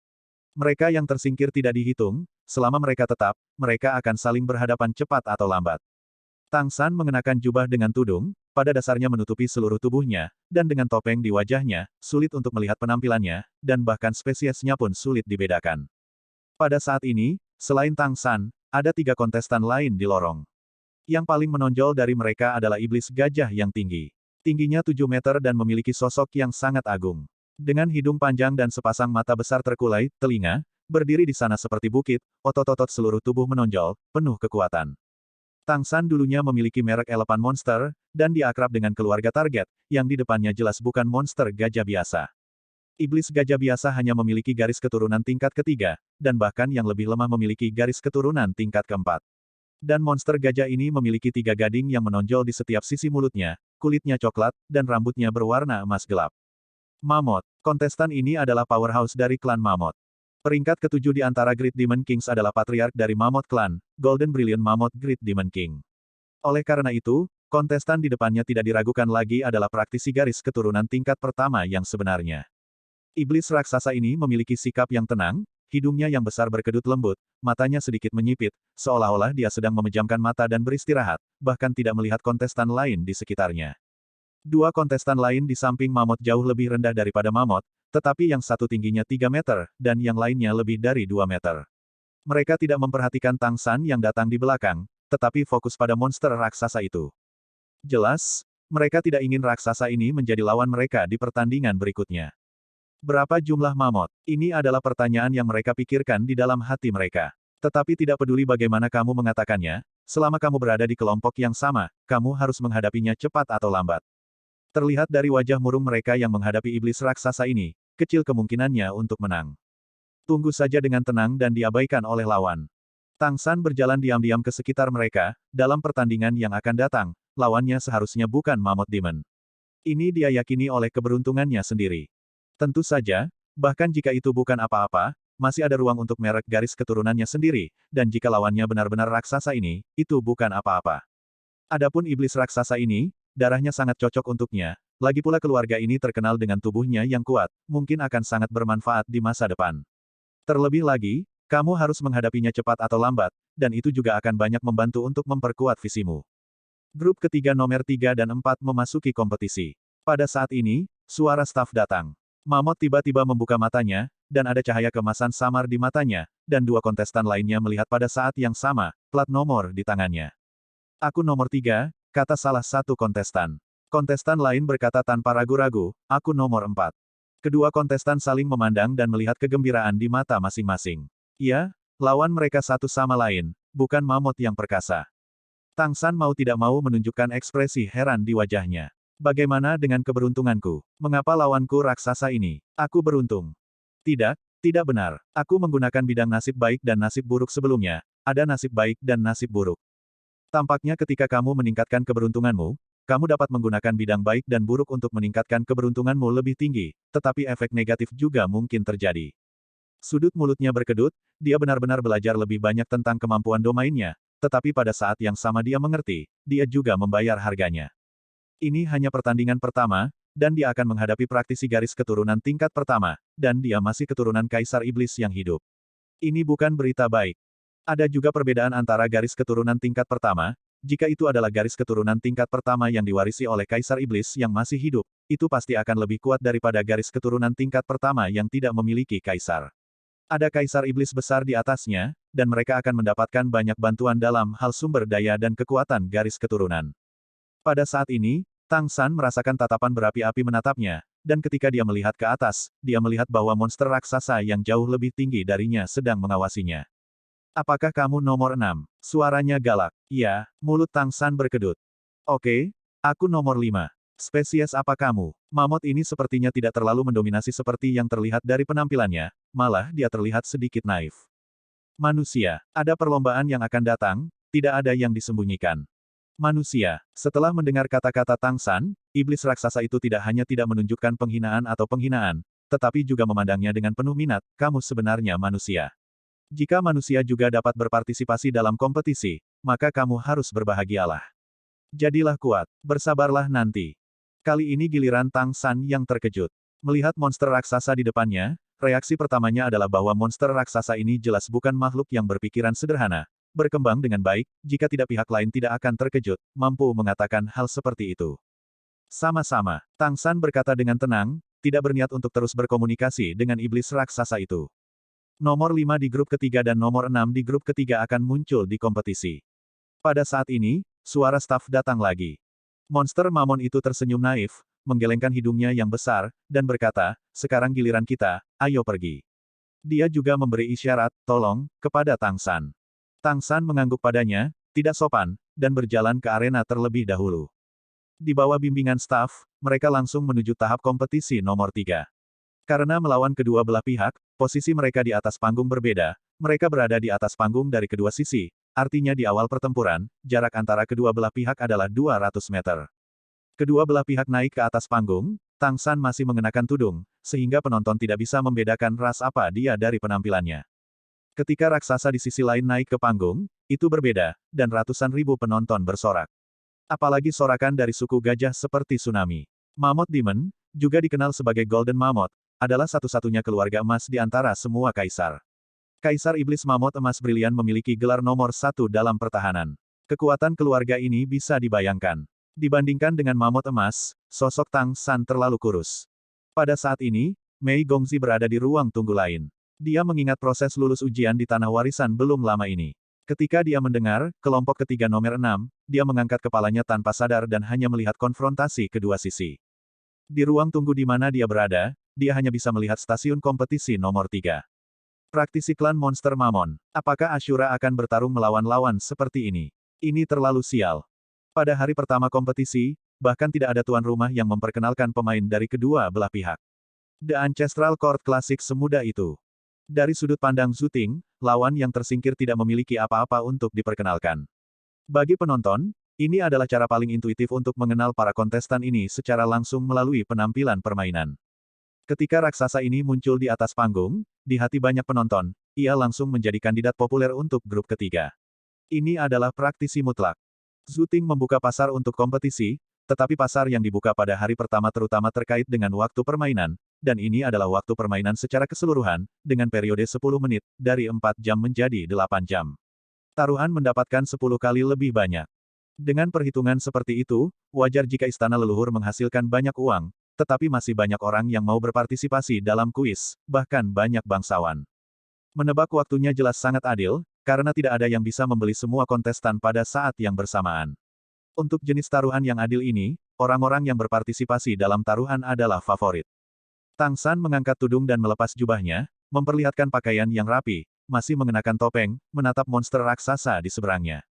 Mereka yang tersingkir tidak dihitung, selama mereka tetap, mereka akan saling berhadapan cepat atau lambat. Tang San mengenakan jubah dengan tudung, pada dasarnya menutupi seluruh tubuhnya, dan dengan topeng di wajahnya, sulit untuk melihat penampilannya, dan bahkan spesiesnya pun sulit dibedakan. Pada saat ini, selain Tang San, ada 3 kontestan lain di lorong. Yang paling menonjol dari mereka adalah iblis gajah yang tinggi. Tingginya 7 meter dan memiliki sosok yang sangat agung. Dengan hidung panjang dan sepasang mata besar terkulai, telinga, berdiri di sana seperti bukit, otot-otot seluruh tubuh menonjol, penuh kekuatan. Tang San dulunya memiliki merek Elephant Monster, dan dia akrab dengan keluarga target, yang di depannya jelas bukan monster gajah biasa. Iblis gajah biasa hanya memiliki garis keturunan tingkat ketiga, dan bahkan yang lebih lemah memiliki garis keturunan tingkat keempat. Dan monster gajah ini memiliki 3 gading yang menonjol di setiap sisi mulutnya, kulitnya coklat, dan rambutnya berwarna emas gelap. Mammoth. Kontestan ini adalah powerhouse dari klan Mammoth. Peringkat ke-7 di antara Great Demon Kings adalah patriark dari Mammoth Clan, Golden Brilliant Mammoth Great Demon King. Oleh karena itu, kontestan di depannya tidak diragukan lagi adalah praktisi garis keturunan tingkat pertama yang sebenarnya. Iblis raksasa ini memiliki sikap yang tenang, hidungnya yang besar berkedut lembut, matanya sedikit menyipit, seolah-olah dia sedang memejamkan mata dan beristirahat, bahkan tidak melihat kontestan lain di sekitarnya. Dua kontestan lain di samping Mammoth jauh lebih rendah daripada Mammoth, tetapi yang satu tingginya 3 meter, dan yang lainnya lebih dari 2 meter. Mereka tidak memperhatikan Tang San yang datang di belakang, tetapi fokus pada monster raksasa itu. Jelas, mereka tidak ingin raksasa ini menjadi lawan mereka di pertandingan berikutnya. Berapa jumlah mammoth? Ini adalah pertanyaan yang mereka pikirkan di dalam hati mereka. Tetapi tidak peduli bagaimana kamu mengatakannya, selama kamu berada di kelompok yang sama, kamu harus menghadapinya cepat atau lambat. Terlihat dari wajah murung mereka yang menghadapi iblis raksasa ini, kecil kemungkinannya untuk menang. Tunggu saja dengan tenang dan diabaikan oleh lawan. Tang San berjalan diam-diam ke sekitar mereka, dalam pertandingan yang akan datang, lawannya seharusnya bukan Mammoth Demon. Ini dia yakini oleh keberuntungannya sendiri. Tentu saja, bahkan jika itu bukan apa-apa, masih ada ruang untuk merek garis keturunannya sendiri, dan jika lawannya benar-benar raksasa ini, itu bukan apa-apa. Adapun iblis raksasa ini, darahnya sangat cocok untuknya, lagi pula keluarga ini terkenal dengan tubuhnya yang kuat, mungkin akan sangat bermanfaat di masa depan. Terlebih lagi, kamu harus menghadapinya cepat atau lambat, dan itu juga akan banyak membantu untuk memperkuat visimu. Grup ketiga nomor 3 dan 4 memasuki kompetisi. Pada saat ini, suara staf datang. Mammoth tiba-tiba membuka matanya, dan ada cahaya kemasan samar di matanya, dan dua kontestan lainnya melihat pada saat yang sama, plat nomor di tangannya. Aku nomor 3, kata salah satu kontestan. Kontestan lain berkata tanpa ragu-ragu, aku nomor 4. Kedua kontestan saling memandang dan melihat kegembiraan di mata masing-masing. Ya, lawan mereka satu sama lain, bukan Mammoth yang perkasa. Tang San mau tidak mau menunjukkan ekspresi heran di wajahnya. Bagaimana dengan keberuntunganku? Mengapa lawanku raksasa ini? Aku beruntung. Tidak, tidak benar. Aku menggunakan bidang nasib baik dan nasib buruk sebelumnya. Ada nasib baik dan nasib buruk. Tampaknya ketika kamu meningkatkan keberuntunganmu, kamu dapat menggunakan bidang baik dan buruk untuk meningkatkan keberuntunganmu lebih tinggi, tetapi efek negatif juga mungkin terjadi. Sudut mulutnya berkedut, dia benar-benar belajar lebih banyak tentang kemampuan domainnya, tetapi pada saat yang sama dia mengerti, dia juga membayar harganya. Ini hanya pertandingan pertama, dan dia akan menghadapi praktisi garis keturunan tingkat pertama, dan dia masih keturunan Kaisar Iblis yang hidup. Ini bukan berita baik. Ada juga perbedaan antara garis keturunan tingkat pertama, jika itu adalah garis keturunan tingkat pertama yang diwarisi oleh Kaisar Iblis yang masih hidup, itu pasti akan lebih kuat daripada garis keturunan tingkat pertama yang tidak memiliki Kaisar. Ada Kaisar Iblis besar di atasnya, dan mereka akan mendapatkan banyak bantuan dalam hal sumber daya dan kekuatan garis keturunan. Pada saat ini, Tang San merasakan tatapan berapi-api menatapnya, dan ketika dia melihat ke atas, dia melihat bahwa monster raksasa yang jauh lebih tinggi darinya sedang mengawasinya. Apakah kamu nomor 6? Suaranya galak. Ya, mulut Tang San berkedut. Oke, aku nomor 5. Spesies apa kamu? Mammoth ini sepertinya tidak terlalu mendominasi seperti yang terlihat dari penampilannya, malah dia terlihat sedikit naif. Manusia, ada perlombaan yang akan datang, tidak ada yang disembunyikan. Manusia. Setelah mendengar kata-kata Tang San, iblis raksasa itu tidak hanya tidak menunjukkan penghinaan atau penghinaan, tetapi juga memandangnya dengan penuh minat, kamu sebenarnya manusia. Jika manusia juga dapat berpartisipasi dalam kompetisi, maka kamu harus berbahagialah. Jadilah kuat, bersabarlah nanti. Kali ini giliran Tang San yang terkejut. Melihat monster raksasa di depannya, reaksi pertamanya adalah bahwa monster raksasa ini jelas bukan makhluk yang berpikiran sederhana. Berkembang dengan baik, jika tidak pihak lain tidak akan terkejut, mampu mengatakan hal seperti itu. Sama-sama, Tang San berkata dengan tenang, tidak berniat untuk terus berkomunikasi dengan iblis raksasa itu. Nomor 5 di grup ketiga dan nomor 6 di grup ketiga akan muncul di kompetisi. Pada saat ini, suara staf datang lagi. Monster Mammon itu tersenyum naif, menggelengkan hidungnya yang besar, dan berkata, sekarang giliran kita, ayo pergi. Dia juga memberi isyarat, tolong, kepada Tang San. Tang San mengangguk padanya, tidak sopan, dan berjalan ke arena terlebih dahulu. Di bawah bimbingan staf, mereka langsung menuju tahap kompetisi nomor 3. Karena melawan kedua belah pihak, posisi mereka di atas panggung berbeda, mereka berada di atas panggung dari kedua sisi, artinya di awal pertempuran, jarak antara kedua belah pihak adalah 200 meter. Kedua belah pihak naik ke atas panggung, Tang San masih mengenakan tudung, sehingga penonton tidak bisa membedakan ras apa dia dari penampilannya. Ketika raksasa di sisi lain naik ke panggung, itu berbeda, dan ratusan ribu penonton bersorak. Apalagi sorakan dari suku gajah seperti tsunami. Mammoth Demon, juga dikenal sebagai Golden Mammoth, adalah satu-satunya keluarga emas di antara semua kaisar. Kaisar Iblis Mamut Emas Brilian memiliki gelar nomor 1 dalam pertahanan. Kekuatan keluarga ini bisa dibayangkan. Dibandingkan dengan Mamut Emas, sosok Tang San terlalu kurus. Pada saat ini, Mei Gongzi berada di ruang tunggu lain. Dia mengingat proses lulus ujian di Tanah Warisan belum lama ini. Ketika dia mendengar, kelompok ketiga nomor 6, dia mengangkat kepalanya tanpa sadar dan hanya melihat konfrontasi kedua sisi. Di ruang tunggu di mana dia berada, dia hanya bisa melihat stasiun kompetisi nomor 3. Praktisi klan monster Mamon. Apakah Ashura akan bertarung melawan lawan seperti ini? Ini terlalu sial. Pada hari pertama kompetisi, bahkan tidak ada tuan rumah yang memperkenalkan pemain dari kedua belah pihak. The Ancestral Court Classic semudah itu. Dari sudut pandang Zuting, lawan yang tersingkir tidak memiliki apa-apa untuk diperkenalkan. Bagi penonton, ini adalah cara paling intuitif untuk mengenal para kontestan ini secara langsung melalui penampilan permainan. Ketika raksasa ini muncul di atas panggung, di hati banyak penonton, ia langsung menjadi kandidat populer untuk grup ketiga. Ini adalah praktisi mutlak. Zuting membuka pasar untuk kompetisi, tetapi pasar yang dibuka pada hari pertama terutama terkait dengan waktu permainan, dan ini adalah waktu permainan secara keseluruhan, dengan periode 10 menit, dari 4 jam menjadi 8 jam. Taruhan mendapatkan 10 kali lebih banyak. Dengan perhitungan seperti itu, wajar jika istana leluhur menghasilkan banyak uang, tetapi masih banyak orang yang mau berpartisipasi dalam kuis, bahkan banyak bangsawan. Menebak waktunya jelas sangat adil, karena tidak ada yang bisa membeli semua kontestan pada saat yang bersamaan. Untuk jenis taruhan yang adil ini, orang-orang yang berpartisipasi dalam taruhan adalah favorit. Tang San mengangkat tudung dan melepas jubahnya, memperlihatkan pakaian yang rapi, masih mengenakan topeng, menatap monster raksasa di seberangnya.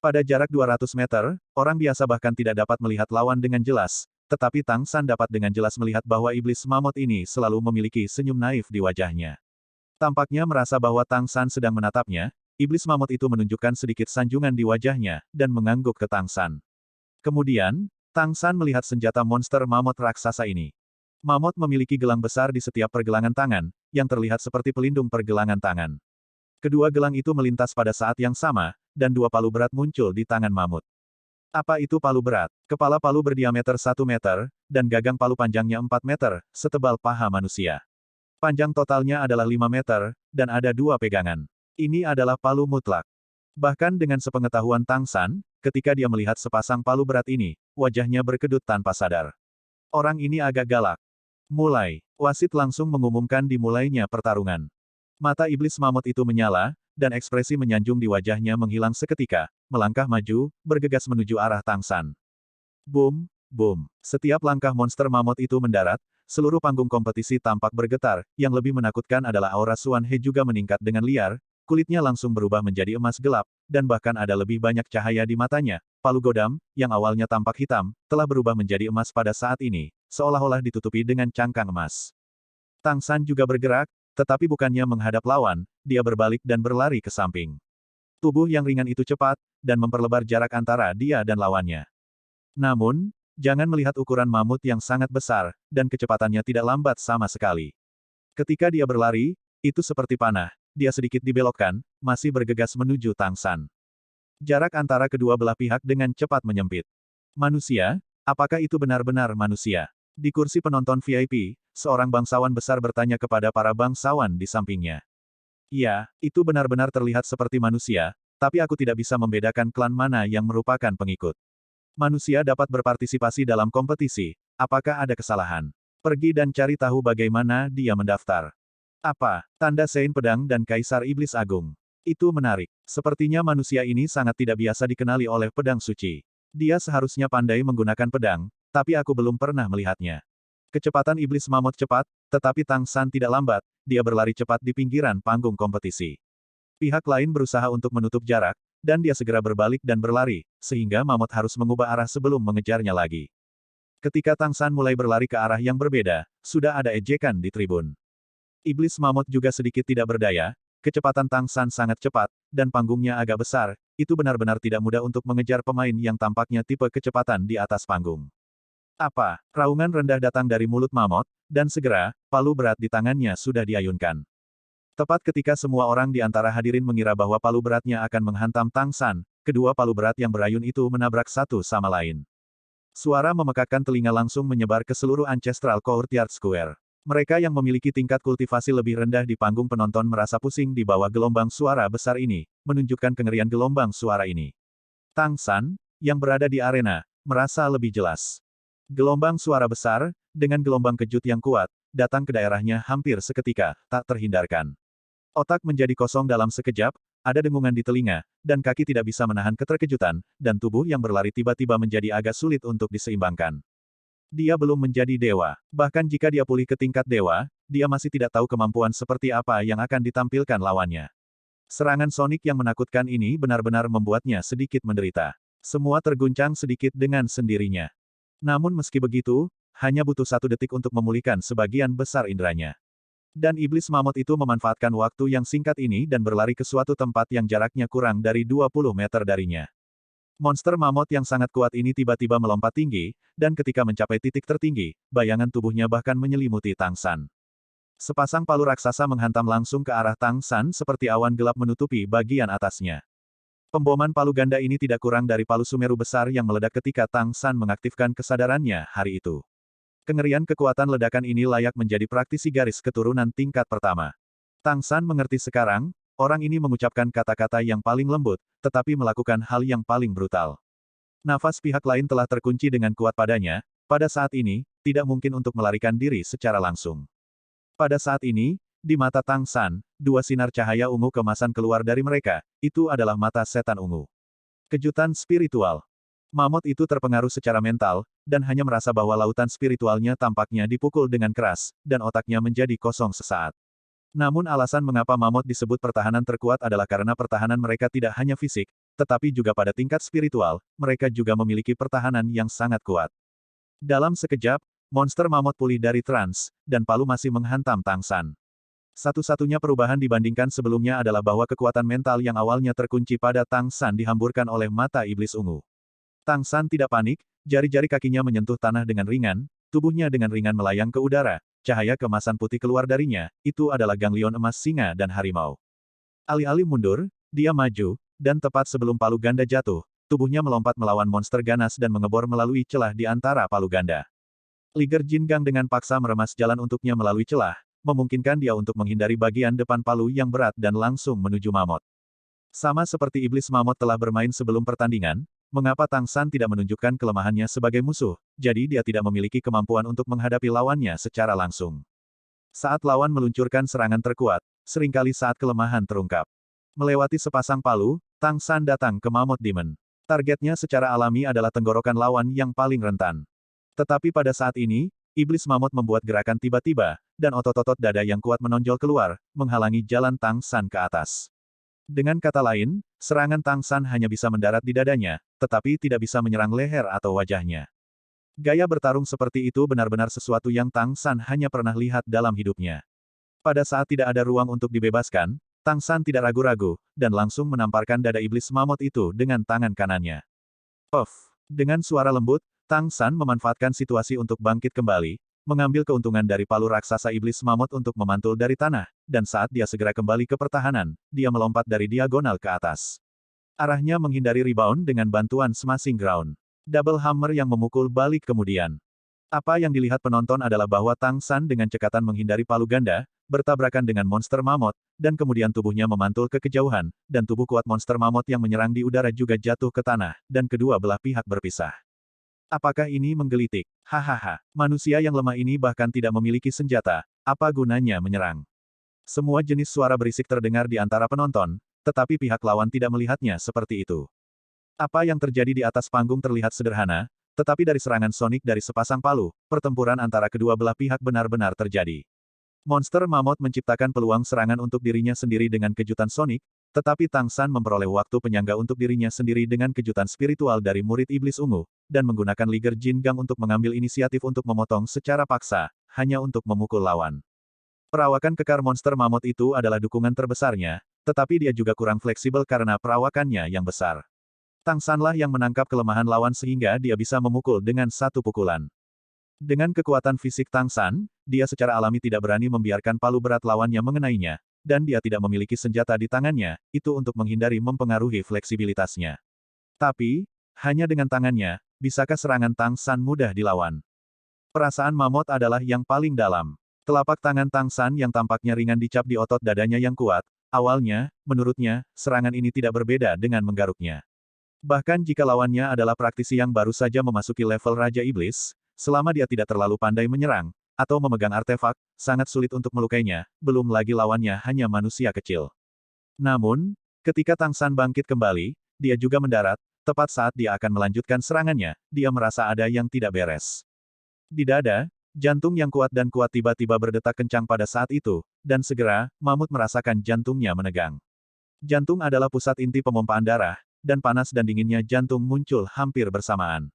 Pada jarak 200 meter, orang biasa bahkan tidak dapat melihat lawan dengan jelas, tetapi Tang San dapat dengan jelas melihat bahwa iblis mamut ini selalu memiliki senyum naif di wajahnya. Tampaknya merasa bahwa Tang San sedang menatapnya, iblis mamut itu menunjukkan sedikit sanjungan di wajahnya, dan mengangguk ke Tang San. Kemudian, Tang San melihat senjata monster mamut raksasa ini. Mamut memiliki gelang besar di setiap pergelangan tangan, yang terlihat seperti pelindung pergelangan tangan. Kedua gelang itu melintas pada saat yang sama, dan dua palu berat muncul di tangan mamut. Apa itu palu berat? Kepala palu berdiameter 1 meter, dan gagang palu panjangnya 4 meter, setebal paha manusia. Panjang totalnya adalah 5 meter, dan ada 2 pegangan. Ini adalah palu mutlak. Bahkan dengan sepengetahuan Tang San, ketika dia melihat sepasang palu berat ini, wajahnya berkedut tanpa sadar. Orang ini agak galak. Mulai. Wasit langsung mengumumkan dimulainya pertarungan. Mata iblis mamut itu menyala, dan ekspresi menyanjung di wajahnya menghilang seketika, melangkah maju, bergegas menuju arah Tang San. Boom, boom. Setiap langkah monster mamut itu mendarat, seluruh panggung kompetisi tampak bergetar, yang lebih menakutkan adalah aura Suan He juga meningkat dengan liar, kulitnya langsung berubah menjadi emas gelap, dan bahkan ada lebih banyak cahaya di matanya. Palu godam, yang awalnya tampak hitam, telah berubah menjadi emas pada saat ini, seolah-olah ditutupi dengan cangkang emas. Tang San juga bergerak, tetapi bukannya menghadap lawan, dia berbalik dan berlari ke samping. Tubuh yang ringan itu cepat, dan memperlebar jarak antara dia dan lawannya. Namun, jangan melihat ukuran mamut yang sangat besar, dan kecepatannya tidak lambat sama sekali. Ketika dia berlari, itu seperti panah, dia sedikit dibelokkan, masih bergegas menuju Tang San. Jarak antara kedua belah pihak dengan cepat menyempit. Manusia? Apakah itu benar-benar manusia? Di kursi penonton VIP, seorang bangsawan besar bertanya kepada para bangsawan di sampingnya. Ya, itu benar-benar terlihat seperti manusia, tapi aku tidak bisa membedakan klan mana yang merupakan pengikut. Manusia dapat berpartisipasi dalam kompetisi, apakah ada kesalahan? Pergi dan cari tahu bagaimana dia mendaftar. Apa? Tanda Sein Pedang dan Kaisar Iblis Agung. Itu menarik. Sepertinya manusia ini sangat tidak biasa dikenali oleh pedang suci. Dia seharusnya pandai menggunakan pedang, tapi aku belum pernah melihatnya. Kecepatan iblis mamut cepat, tetapi Tang San tidak lambat, dia berlari cepat di pinggiran panggung kompetisi. Pihak lain berusaha untuk menutup jarak, dan dia segera berbalik dan berlari, sehingga mamut harus mengubah arah sebelum mengejarnya lagi. Ketika Tang San mulai berlari ke arah yang berbeda, sudah ada ejekan di tribun. Iblis mamut juga sedikit tidak berdaya, kecepatan Tang San sangat cepat, dan panggungnya agak besar, itu benar-benar tidak mudah untuk mengejar pemain yang tampaknya tipe kecepatan di atas panggung. Apa? Raungan rendah datang dari mulut mamut, dan segera, palu berat di tangannya sudah diayunkan. Tepat ketika semua orang di antara hadirin mengira bahwa palu beratnya akan menghantam Tang San, kedua palu berat yang berayun itu menabrak satu sama lain. Suara memekakkan telinga langsung menyebar ke seluruh Ancestral Courtyard Square. Mereka yang memiliki tingkat kultivasi lebih rendah di panggung penonton merasa pusing di bawah gelombang suara besar ini, menunjukkan kengerian gelombang suara ini. Tang San, yang berada di arena, merasa lebih jelas. Gelombang suara besar, dengan gelombang kejut yang kuat, datang ke daerahnya hampir seketika, tak terhindarkan. Otak menjadi kosong dalam sekejap, ada dengungan di telinga, dan kaki tidak bisa menahan keterkejutan, dan tubuh yang berlari tiba-tiba menjadi agak sulit untuk diseimbangkan. Dia belum menjadi dewa. Bahkan jika dia pulih ke tingkat dewa, dia masih tidak tahu kemampuan seperti apa yang akan ditampilkan lawannya. Serangan sonik yang menakutkan ini benar-benar membuatnya sedikit menderita. Semua terguncang sedikit dengan sendirinya. Namun meski begitu, hanya butuh 1 detik untuk memulihkan sebagian besar inderanya. Dan iblis mamut itu memanfaatkan waktu yang singkat ini dan berlari ke suatu tempat yang jaraknya kurang dari 20 meter darinya. Monster mamut yang sangat kuat ini tiba-tiba melompat tinggi, dan ketika mencapai titik tertinggi, bayangan tubuhnya bahkan menyelimuti Tang San. Sepasang palu raksasa menghantam langsung ke arah Tang San seperti awan gelap menutupi bagian atasnya. Pemboman palu ganda ini tidak kurang dari palu Sumeru besar yang meledak ketika Tang San mengaktifkan kesadarannya hari itu. Kengerian kekuatan ledakan ini layak menjadi praktisi garis keturunan tingkat pertama. Tang San mengerti sekarang, orang ini mengucapkan kata-kata yang paling lembut, tetapi melakukan hal yang paling brutal. Nafas pihak lain telah terkunci dengan kuat padanya, pada saat ini, tidak mungkin untuk melarikan diri secara langsung. Pada saat ini, di mata Tang San, 2 sinar cahaya ungu kemasan keluar dari mereka, itu adalah mata setan ungu. Kejutan spiritual. Mamut itu terpengaruh secara mental, dan hanya merasa bahwa lautan spiritualnya tampaknya dipukul dengan keras, dan otaknya menjadi kosong sesaat. Namun alasan mengapa mamut disebut pertahanan terkuat adalah karena pertahanan mereka tidak hanya fisik, tetapi juga pada tingkat spiritual, mereka juga memiliki pertahanan yang sangat kuat. Dalam sekejap, monster mamut pulih dari trans, dan palu masih menghantam Tang San. Satu-satunya perubahan dibandingkan sebelumnya adalah bahwa kekuatan mental yang awalnya terkunci pada Tang San dihamburkan oleh mata iblis ungu. Tang San tidak panik, jari-jari kakinya menyentuh tanah dengan ringan, tubuhnya dengan ringan melayang ke udara. Cahaya kemasan putih keluar darinya, itu adalah ganglion emas singa dan harimau. Alih-alih mundur, dia maju, dan tepat sebelum palu ganda jatuh, tubuhnya melompat melawan monster ganas dan mengebor melalui celah di antara palu ganda. Liger Jingang dengan paksa meremas jalan untuknya melalui celah, memungkinkan dia untuk menghindari bagian depan palu yang berat dan langsung menuju mamut. Sama seperti iblis mamut telah bermain sebelum pertandingan, mengapa Tang San tidak menunjukkan kelemahannya sebagai musuh, jadi dia tidak memiliki kemampuan untuk menghadapi lawannya secara langsung. Saat lawan meluncurkan serangan terkuat, seringkali saat kelemahan terungkap. Melewati sepasang palu, Tang San datang ke Mammoth Demon. Targetnya secara alami adalah tenggorokan lawan yang paling rentan. Tetapi pada saat ini, iblis mamut membuat gerakan tiba-tiba, dan otot-otot dada yang kuat menonjol keluar, menghalangi jalan Tang San ke atas. Dengan kata lain, serangan Tang San hanya bisa mendarat di dadanya, tetapi tidak bisa menyerang leher atau wajahnya. Gaya bertarung seperti itu benar-benar sesuatu yang Tang San hanya pernah lihat dalam hidupnya. Pada saat tidak ada ruang untuk dibebaskan, Tang San tidak ragu-ragu, dan langsung menamparkan dada iblis mamut itu dengan tangan kanannya. Puff! Dengan suara lembut, Tang San memanfaatkan situasi untuk bangkit kembali, mengambil keuntungan dari palu raksasa iblis mamut untuk memantul dari tanah, dan saat dia segera kembali ke pertahanan, dia melompat dari diagonal ke atas. Arahnya menghindari rebound dengan bantuan smashing ground. Double hammer yang memukul balik kemudian. Apa yang dilihat penonton adalah bahwa Tang San dengan cekatan menghindari palu ganda, bertabrakan dengan monster mamut, dan kemudian tubuhnya memantul ke kejauhan, dan tubuh kuat monster mamut yang menyerang di udara juga jatuh ke tanah, dan kedua belah pihak berpisah. Apakah ini menggelitik? Hahaha, manusia yang lemah ini bahkan tidak memiliki senjata, apa gunanya menyerang? Semua jenis suara berisik terdengar di antara penonton, tetapi pihak lawan tidak melihatnya seperti itu. Apa yang terjadi di atas panggung terlihat sederhana, tetapi dari serangan sonik dari sepasang palu, pertempuran antara kedua belah pihak benar-benar terjadi. Monster mamut menciptakan peluang serangan untuk dirinya sendiri dengan kejutan sonik, tetapi Tang San memperoleh waktu penyangga untuk dirinya sendiri dengan kejutan spiritual dari murid iblis ungu, dan menggunakan Liger Jingang untuk mengambil inisiatif untuk memotong secara paksa, hanya untuk memukul lawan. Perawakan kekar monster mamut itu adalah dukungan terbesarnya, tetapi dia juga kurang fleksibel karena perawakannya yang besar. Tang Sanlah yang menangkap kelemahan lawan sehingga dia bisa memukul dengan satu pukulan. Dengan kekuatan fisik Tang San, dia secara alami tidak berani membiarkan palu berat lawannya mengenainya, dan dia tidak memiliki senjata di tangannya, itu untuk menghindari mempengaruhi fleksibilitasnya. Tapi, hanya dengan tangannya, bisakah serangan Tang San mudah dilawan? Perasaan mamut adalah yang paling dalam. Telapak tangan Tang San yang tampaknya ringan dicap di otot dadanya yang kuat. Awalnya, menurutnya, serangan ini tidak berbeda dengan menggaruknya. Bahkan jika lawannya adalah praktisi yang baru saja memasuki level Raja Iblis, selama dia tidak terlalu pandai menyerang, atau memegang artefak, sangat sulit untuk melukainya, belum lagi lawannya hanya manusia kecil. Namun, ketika Tang San bangkit kembali, dia juga mendarat, tepat saat dia akan melanjutkan serangannya, dia merasa ada yang tidak beres. Di dada, jantung yang kuat dan kuat tiba-tiba berdetak kencang pada saat itu, dan segera, Mamut merasakan jantungnya menegang. Jantung adalah pusat inti pemompaan darah, dan panas dan dinginnya jantung muncul hampir bersamaan.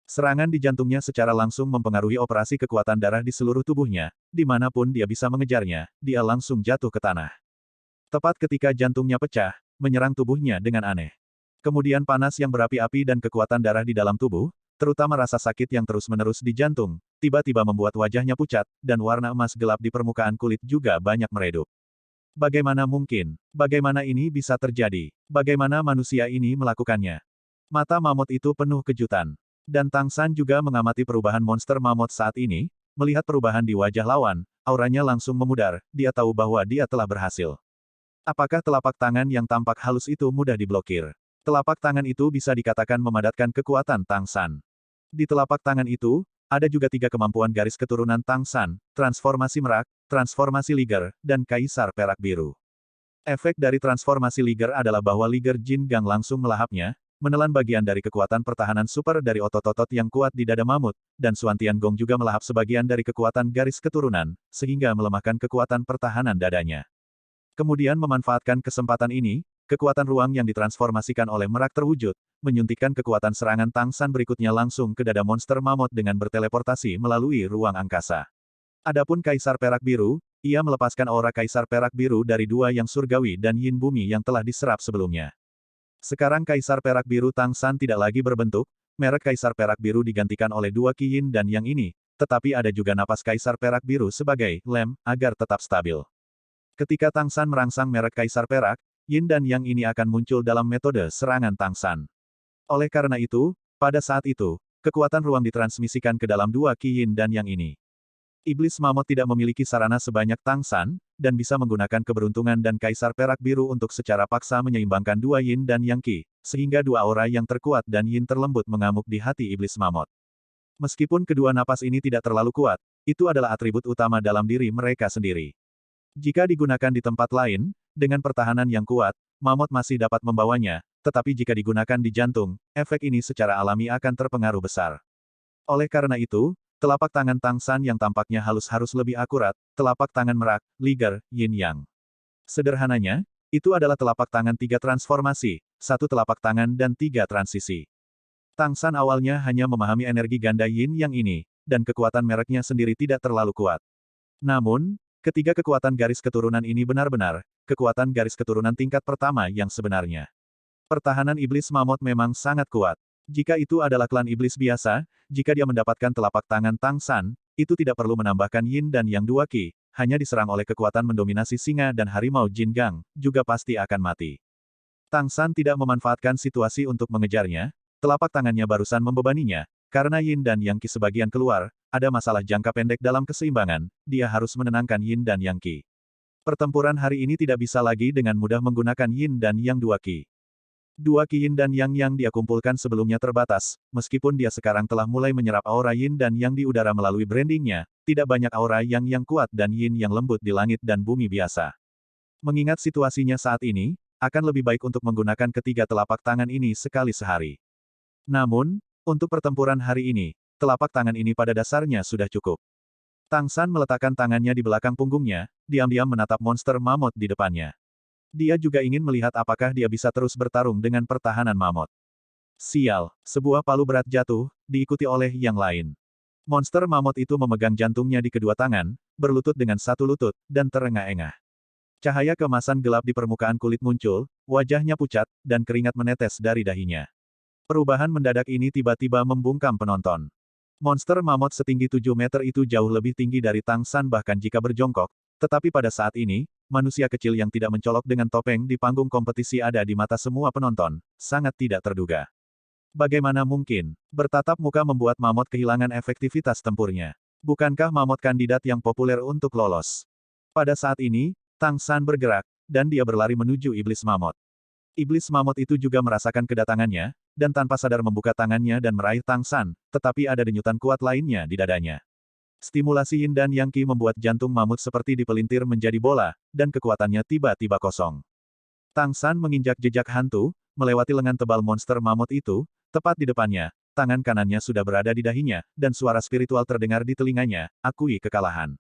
Serangan di jantungnya secara langsung mempengaruhi operasi kekuatan darah di seluruh tubuhnya, dimanapun dia bisa mengejarnya, dia langsung jatuh ke tanah. Tepat ketika jantungnya pecah, menyerang tubuhnya dengan aneh. Kemudian panas yang berapi-api dan kekuatan darah di dalam tubuh, terutama rasa sakit yang terus-menerus di jantung, tiba-tiba membuat wajahnya pucat, dan warna emas gelap di permukaan kulit juga banyak meredup. Bagaimana mungkin? Bagaimana ini bisa terjadi? Bagaimana manusia ini melakukannya? Mata mamut itu penuh kejutan. Dan Tang San juga mengamati perubahan monster mamut saat ini, melihat perubahan di wajah lawan, auranya langsung memudar, dia tahu bahwa dia telah berhasil. Apakah telapak tangan yang tampak halus itu mudah diblokir? Telapak tangan itu bisa dikatakan memadatkan kekuatan Tang San. Di telapak tangan itu, ada juga 3 kemampuan garis keturunan Tang San, transformasi merak, transformasi liger, dan kaisar perak biru. Efek dari transformasi liger adalah bahwa liger Jin Gang langsung melahapnya, menelan bagian dari kekuatan pertahanan super dari otot-otot yang kuat di dada mamut, dan Suantian Gong juga melahap sebagian dari kekuatan garis keturunan, sehingga melemahkan kekuatan pertahanan dadanya. Kemudian memanfaatkan kesempatan ini, kekuatan ruang yang ditransformasikan oleh merak terwujud, menyuntikkan kekuatan serangan Tang San berikutnya langsung ke dada monster mamut dengan berteleportasi melalui ruang angkasa. Adapun Kaisar Perak Biru, ia melepaskan aura Kaisar Perak Biru dari 2 yang surgawi dan yin bumi yang telah diserap sebelumnya. Sekarang Kaisar Perak Biru Tang San tidak lagi berbentuk, merek Kaisar Perak Biru digantikan oleh 2 Qi Yin dan yang ini, tetapi ada juga napas Kaisar Perak Biru sebagai lem, agar tetap stabil. Ketika Tang San merangsang merek Kaisar Perak, Yin dan Yang ini akan muncul dalam metode serangan Tang San. Oleh karena itu, pada saat itu, kekuatan ruang ditransmisikan ke dalam 2 Qi Yin dan Yang ini. Iblis Mamut tidak memiliki sarana sebanyak Tang San, dan bisa menggunakan keberuntungan dan Kaisar Perak Biru untuk secara paksa menyeimbangkan 2 Yin dan Yang Qi, sehingga 2 aura yang terkuat dan Yin terlembut mengamuk di hati Iblis Mamut. Meskipun kedua napas ini tidak terlalu kuat, itu adalah atribut utama dalam diri mereka sendiri. Jika digunakan di tempat lain, dengan pertahanan yang kuat, mamut masih dapat membawanya, tetapi jika digunakan di jantung, efek ini secara alami akan terpengaruh besar. Oleh karena itu, telapak tangan Tang San yang tampaknya halus harus lebih akurat, telapak tangan merak, liger, yin yang. Sederhananya, itu adalah telapak tangan 3 transformasi, 1 telapak tangan dan 3 transisi. Tang San awalnya hanya memahami energi ganda yin yang ini, dan kekuatan mereknya sendiri tidak terlalu kuat. Namun, ketiga kekuatan garis keturunan ini benar-benar, kekuatan garis keturunan tingkat pertama yang sebenarnya. Pertahanan iblis mamut memang sangat kuat. Jika itu adalah klan iblis biasa, jika dia mendapatkan telapak tangan Tang San, itu tidak perlu menambahkan yin dan yang 2 Qi, hanya diserang oleh kekuatan mendominasi singa dan harimau Jin Gang, juga pasti akan mati. Tang San tidak memanfaatkan situasi untuk mengejarnya, telapak tangannya barusan membebaninya, karena yin dan yang Qi sebagian keluar, ada masalah jangka pendek dalam keseimbangan, dia harus menenangkan yin dan yang Qi. Pertempuran hari ini tidak bisa lagi dengan mudah menggunakan yin dan yang 2 Qi. 2 Qi yin dan yang dia kumpulkan sebelumnya terbatas, meskipun dia sekarang telah mulai menyerap aura yin dan yang di udara melalui brandingnya, tidak banyak aura yang kuat dan yin yang lembut di langit dan bumi biasa. Mengingat situasinya saat ini, akan lebih baik untuk menggunakan ketiga telapak tangan ini sekali sehari. Namun, untuk pertempuran hari ini, telapak tangan ini pada dasarnya sudah cukup. Tang San meletakkan tangannya di belakang punggungnya, diam-diam menatap monster mamut di depannya. Dia juga ingin melihat apakah dia bisa terus bertarung dengan pertahanan mamut. Sial, sebuah palu berat jatuh, diikuti oleh yang lain. Monster mamut itu memegang jantungnya di kedua tangan, berlutut dengan satu lutut, dan terengah-engah. Cahaya keemasan gelap di permukaan kulit muncul, wajahnya pucat, dan keringat menetes dari dahinya. Perubahan mendadak ini tiba-tiba membungkam penonton. Monster mamut setinggi 7 meter itu jauh lebih tinggi dari Tang San bahkan jika berjongkok, tetapi pada saat ini, manusia kecil yang tidak mencolok dengan topeng di panggung kompetisi ada di mata semua penonton, sangat tidak terduga. Bagaimana mungkin? Bertatap muka membuat mamut kehilangan efektivitas tempurnya. Bukankah mamut kandidat yang populer untuk lolos? Pada saat ini, Tang San bergerak, dan dia berlari menuju iblis mamut. Iblis mamut itu juga merasakan kedatangannya, dan tanpa sadar membuka tangannya dan meraih Tang San, tetapi ada denyutan kuat lainnya di dadanya. Stimulasi yin dan yang qi membuat jantung mamut seperti dipelintir menjadi bola, dan kekuatannya tiba-tiba kosong. Tang San menginjak jejak hantu, melewati lengan tebal monster mamut itu, tepat di depannya, tangan kanannya sudah berada di dahinya, dan suara spiritual terdengar di telinganya, akui kekalahan.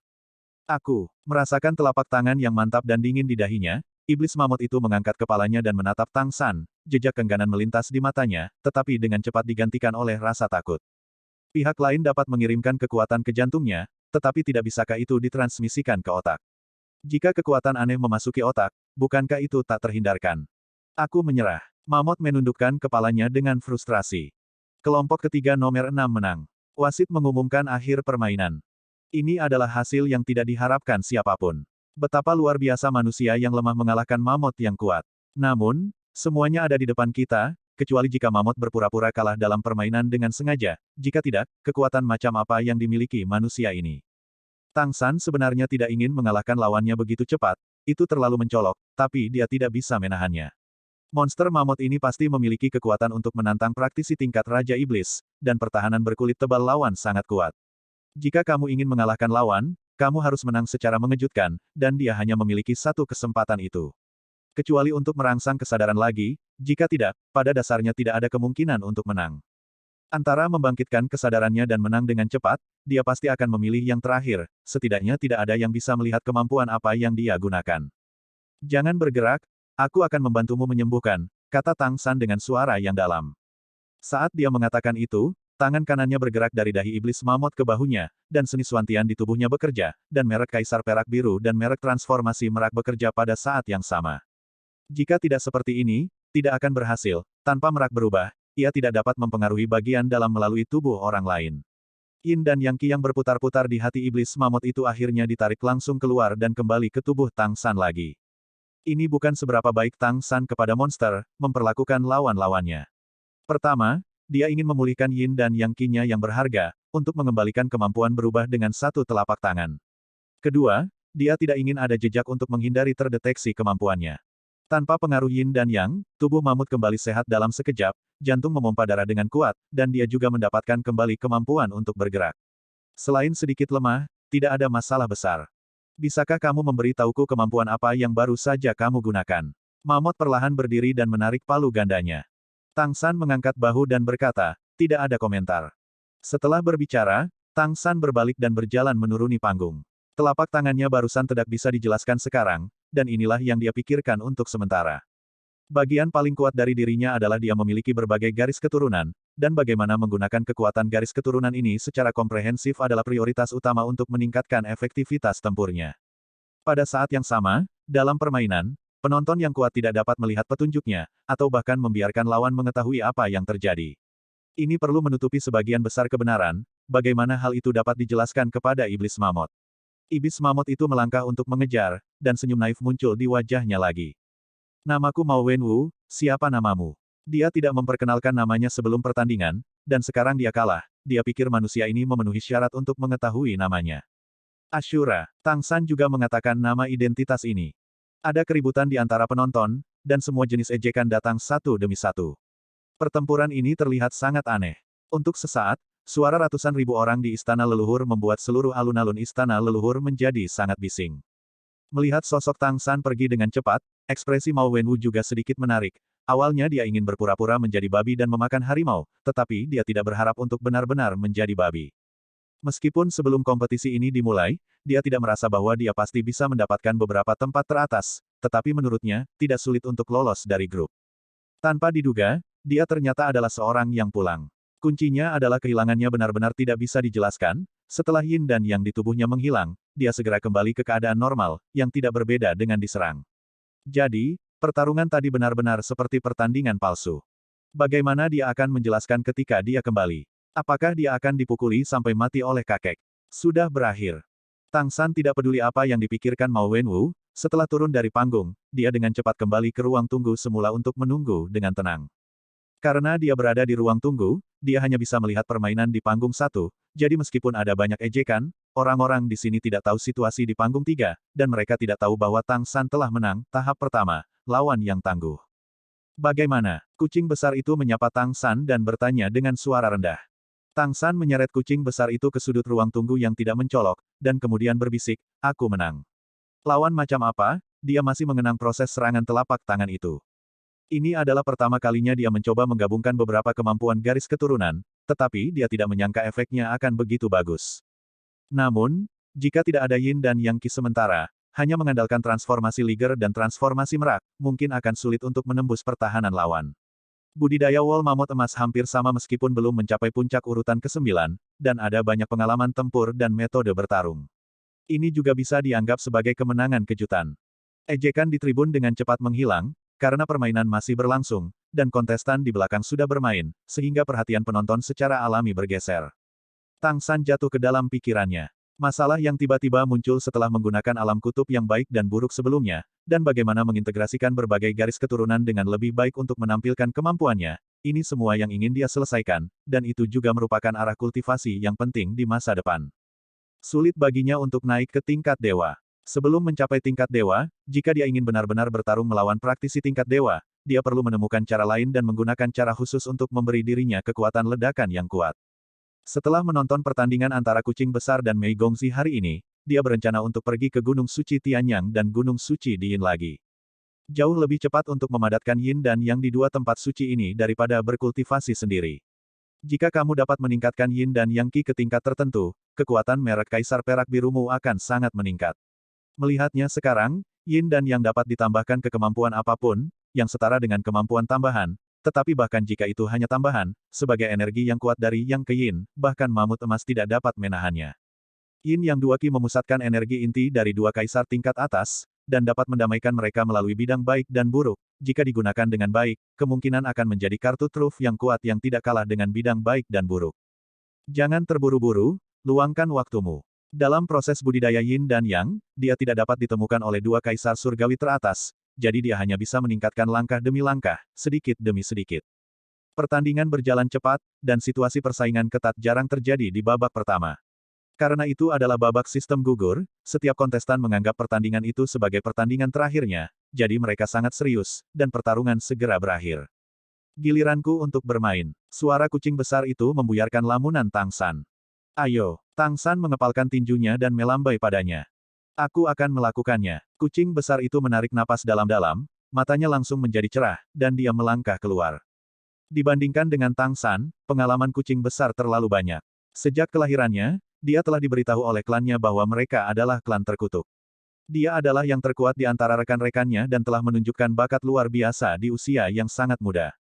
Aku merasakan telapak tangan yang mantap dan dingin di dahinya, iblis mamut itu mengangkat kepalanya dan menatap Tang San, jejak kengganan melintas di matanya, tetapi dengan cepat digantikan oleh rasa takut. Pihak lain dapat mengirimkan kekuatan ke jantungnya, tetapi tidak bisakah itu ditransmisikan ke otak? Jika kekuatan aneh memasuki otak, bukankah itu tak terhindarkan? Aku menyerah. Mamut menundukkan kepalanya dengan frustrasi. Kelompok ketiga nomor 6 menang. Wasit mengumumkan akhir permainan. Ini adalah hasil yang tidak diharapkan siapapun. Betapa luar biasa manusia yang lemah mengalahkan mamut yang kuat. Namun, semuanya ada di depan kita, kecuali jika mamut berpura-pura kalah dalam permainan dengan sengaja, jika tidak, kekuatan macam apa yang dimiliki manusia ini. Tang San sebenarnya tidak ingin mengalahkan lawannya begitu cepat, itu terlalu mencolok, tapi dia tidak bisa menahannya. Monster mamut ini pasti memiliki kekuatan untuk menantang praktisi tingkat Raja Iblis, dan pertahanan berkulit tebal lawan sangat kuat. Jika kamu ingin mengalahkan lawan, kamu harus menang secara mengejutkan, dan dia hanya memiliki satu kesempatan itu. Kecuali untuk merangsang kesadaran lagi, jika tidak, pada dasarnya tidak ada kemungkinan untuk menang. Antara membangkitkan kesadarannya dan menang dengan cepat, dia pasti akan memilih yang terakhir, setidaknya tidak ada yang bisa melihat kemampuan apa yang dia gunakan. Jangan bergerak, aku akan membantumu menyembuhkan, kata Tang San dengan suara yang dalam. Saat dia mengatakan itu, tangan kanannya bergerak dari dahi iblis mamut ke bahunya, dan seni Swantian di tubuhnya bekerja, dan merek Kaisar Perak Biru dan merek transformasi merak bekerja pada saat yang sama. Jika tidak seperti ini, tidak akan berhasil, tanpa merak berubah, ia tidak dapat mempengaruhi bagian dalam melalui tubuh orang lain. Yin dan Yang Qi yang berputar-putar di hati iblis mamut itu akhirnya ditarik langsung keluar dan kembali ke tubuh Tang San lagi. Ini bukan seberapa baik Tang San kepada monster, memperlakukan lawan-lawannya. Pertama, dia ingin memulihkan Yin dan Yang Qi-nya yang berharga, untuk mengembalikan kemampuan berubah dengan satu telapak tangan. Kedua, dia tidak ingin ada jejak untuk menghindari terdeteksi kemampuannya. Tanpa pengaruh Yin dan Yang, tubuh mamut kembali sehat dalam sekejap, jantung memompa darah dengan kuat, dan dia juga mendapatkan kembali kemampuan untuk bergerak. Selain sedikit lemah, tidak ada masalah besar. Bisakah kamu memberi tahuku kemampuan apa yang baru saja kamu gunakan? Mamut perlahan berdiri dan menarik palu gandanya. Tang San mengangkat bahu dan berkata, tidak ada komentar. Setelah berbicara, Tang San berbalik dan berjalan menuruni panggung. Telapak tangannya barusan tidak bisa dijelaskan sekarang, dan inilah yang dia pikirkan untuk sementara. Bagian paling kuat dari dirinya adalah dia memiliki berbagai garis keturunan, dan bagaimana menggunakan kekuatan garis keturunan ini secara komprehensif adalah prioritas utama untuk meningkatkan efektivitas tempurnya. Pada saat yang sama, dalam permainan, penonton yang kuat tidak dapat melihat petunjuknya, atau bahkan membiarkan lawan mengetahui apa yang terjadi. Ini perlu menutupi sebagian besar kebenaran, bagaimana hal itu dapat dijelaskan kepada iblis mamut. Iblis mamut itu melangkah untuk mengejar, dan senyum naif muncul di wajahnya lagi. Namaku Mao Wenwu, siapa namamu? Dia tidak memperkenalkan namanya sebelum pertandingan, dan sekarang dia kalah, dia pikir manusia ini memenuhi syarat untuk mengetahui namanya. Ashura, Tang San juga mengatakan nama identitas ini. Ada keributan di antara penonton, dan semua jenis ejekan datang satu demi satu. Pertempuran ini terlihat sangat aneh. Untuk sesaat, suara ratusan ribu orang di istana leluhur membuat seluruh alun-alun istana leluhur menjadi sangat bising. Melihat sosok Tang San pergi dengan cepat, ekspresi Mao Wenwu juga sedikit menarik. Awalnya dia ingin berpura-pura menjadi babi dan memakan harimau, tetapi dia tidak berharap untuk benar-benar menjadi babi. Meskipun sebelum kompetisi ini dimulai, dia tidak merasa bahwa dia pasti bisa mendapatkan beberapa tempat teratas, tetapi menurutnya, tidak sulit untuk lolos dari grup. Tanpa diduga, dia ternyata adalah seorang yang pulang. Kuncinya adalah kehilangannya benar-benar tidak bisa dijelaskan. Setelah Yin dan Yang di tubuhnya menghilang, dia segera kembali ke keadaan normal, yang tidak berbeda dengan diserang. Jadi, pertarungan tadi benar-benar seperti pertandingan palsu. Bagaimana dia akan menjelaskan ketika dia kembali? Apakah dia akan dipukuli sampai mati oleh kakek? Sudah berakhir. Tang San tidak peduli apa yang dipikirkan Mao Wenwu, setelah turun dari panggung, dia dengan cepat kembali ke ruang tunggu semula untuk menunggu dengan tenang. Karena dia berada di ruang tunggu, dia hanya bisa melihat permainan di panggung satu, Jadi meskipun ada banyak ejekan, orang-orang di sini tidak tahu situasi di panggung 3, dan mereka tidak tahu bahwa Tang San telah menang tahap pertama, lawan yang tangguh. Bagaimana? Kucing besar itu menyapa Tang San dan bertanya dengan suara rendah. Tang San menyeret kucing besar itu ke sudut ruang tunggu yang tidak mencolok, dan kemudian berbisik, aku menang. Lawan macam apa? Dia masih mengenang proses serangan telapak tangan itu. Ini adalah pertama kalinya dia mencoba menggabungkan beberapa kemampuan garis keturunan, tetapi dia tidak menyangka efeknya akan begitu bagus. Namun, jika tidak ada yin dan yang qi sementara, hanya mengandalkan transformasi liger dan transformasi merak, mungkin akan sulit untuk menembus pertahanan lawan. Budidaya wol mamut emas hampir sama meskipun belum mencapai puncak urutan ke-9, dan ada banyak pengalaman tempur dan metode bertarung. Ini juga bisa dianggap sebagai kemenangan kejutan. Ejekan di tribun dengan cepat menghilang, karena permainan masih berlangsung, dan kontestan di belakang sudah bermain, sehingga perhatian penonton secara alami bergeser. Tang San jatuh ke dalam pikirannya. Masalah yang tiba-tiba muncul setelah menggunakan alam kutub yang baik dan buruk sebelumnya, dan bagaimana mengintegrasikan berbagai garis keturunan dengan lebih baik untuk menampilkan kemampuannya, ini semua yang ingin dia selesaikan, dan itu juga merupakan arah kultivasi yang penting di masa depan. Sulit baginya untuk naik ke tingkat dewa. Sebelum mencapai tingkat dewa, jika dia ingin benar-benar bertarung melawan praktisi tingkat dewa, dia perlu menemukan cara lain dan menggunakan cara khusus untuk memberi dirinya kekuatan ledakan yang kuat. Setelah menonton pertandingan antara kucing besar dan Mei Gongxi hari ini, dia berencana untuk pergi ke Gunung Suci Tianyang dan Gunung Suci di Yin lagi. Jauh lebih cepat untuk memadatkan Yin dan Yang di dua tempat suci ini daripada berkultivasi sendiri. Jika kamu dapat meningkatkan Yin dan Yang Qi ke tingkat tertentu, kekuatan merek Kaisar Perak Birumu akan sangat meningkat. Melihatnya sekarang, Yin dan Yang dapat ditambahkan ke kemampuan apapun, yang setara dengan kemampuan tambahan, tetapi bahkan jika itu hanya tambahan, sebagai energi yang kuat dari Yang ke Yin, bahkan mamut emas tidak dapat menahannya. Yin Yang dua Qi memusatkan energi inti dari dua kaisar tingkat atas, dan dapat mendamaikan mereka melalui bidang baik dan buruk. Jika digunakan dengan baik, kemungkinan akan menjadi kartu truf yang kuat yang tidak kalah dengan bidang baik dan buruk. Jangan terburu-buru, luangkan waktumu. Dalam proses budidaya Yin dan Yang, dia tidak dapat ditemukan oleh dua kaisar surgawi teratas, jadi dia hanya bisa meningkatkan langkah demi langkah, sedikit demi sedikit. Pertandingan berjalan cepat, dan situasi persaingan ketat jarang terjadi di babak pertama. Karena itu adalah babak sistem gugur, setiap kontestan menganggap pertandingan itu sebagai pertandingan terakhirnya, jadi mereka sangat serius, dan pertarungan segera berakhir. Giliranku untuk bermain. Suara kucing besar itu membuyarkan lamunan Tang San. Ayo, Tang San mengepalkan tinjunya dan melambai padanya. Aku akan melakukannya. Kucing besar itu menarik napas dalam-dalam, matanya langsung menjadi cerah, dan dia melangkah keluar. Dibandingkan dengan Tang San, pengalaman kucing besar terlalu banyak. Sejak kelahirannya, dia telah diberitahu oleh klannya bahwa mereka adalah klan terkutuk. Dia adalah yang terkuat di antara rekan-rekannya dan telah menunjukkan bakat luar biasa di usia yang sangat muda.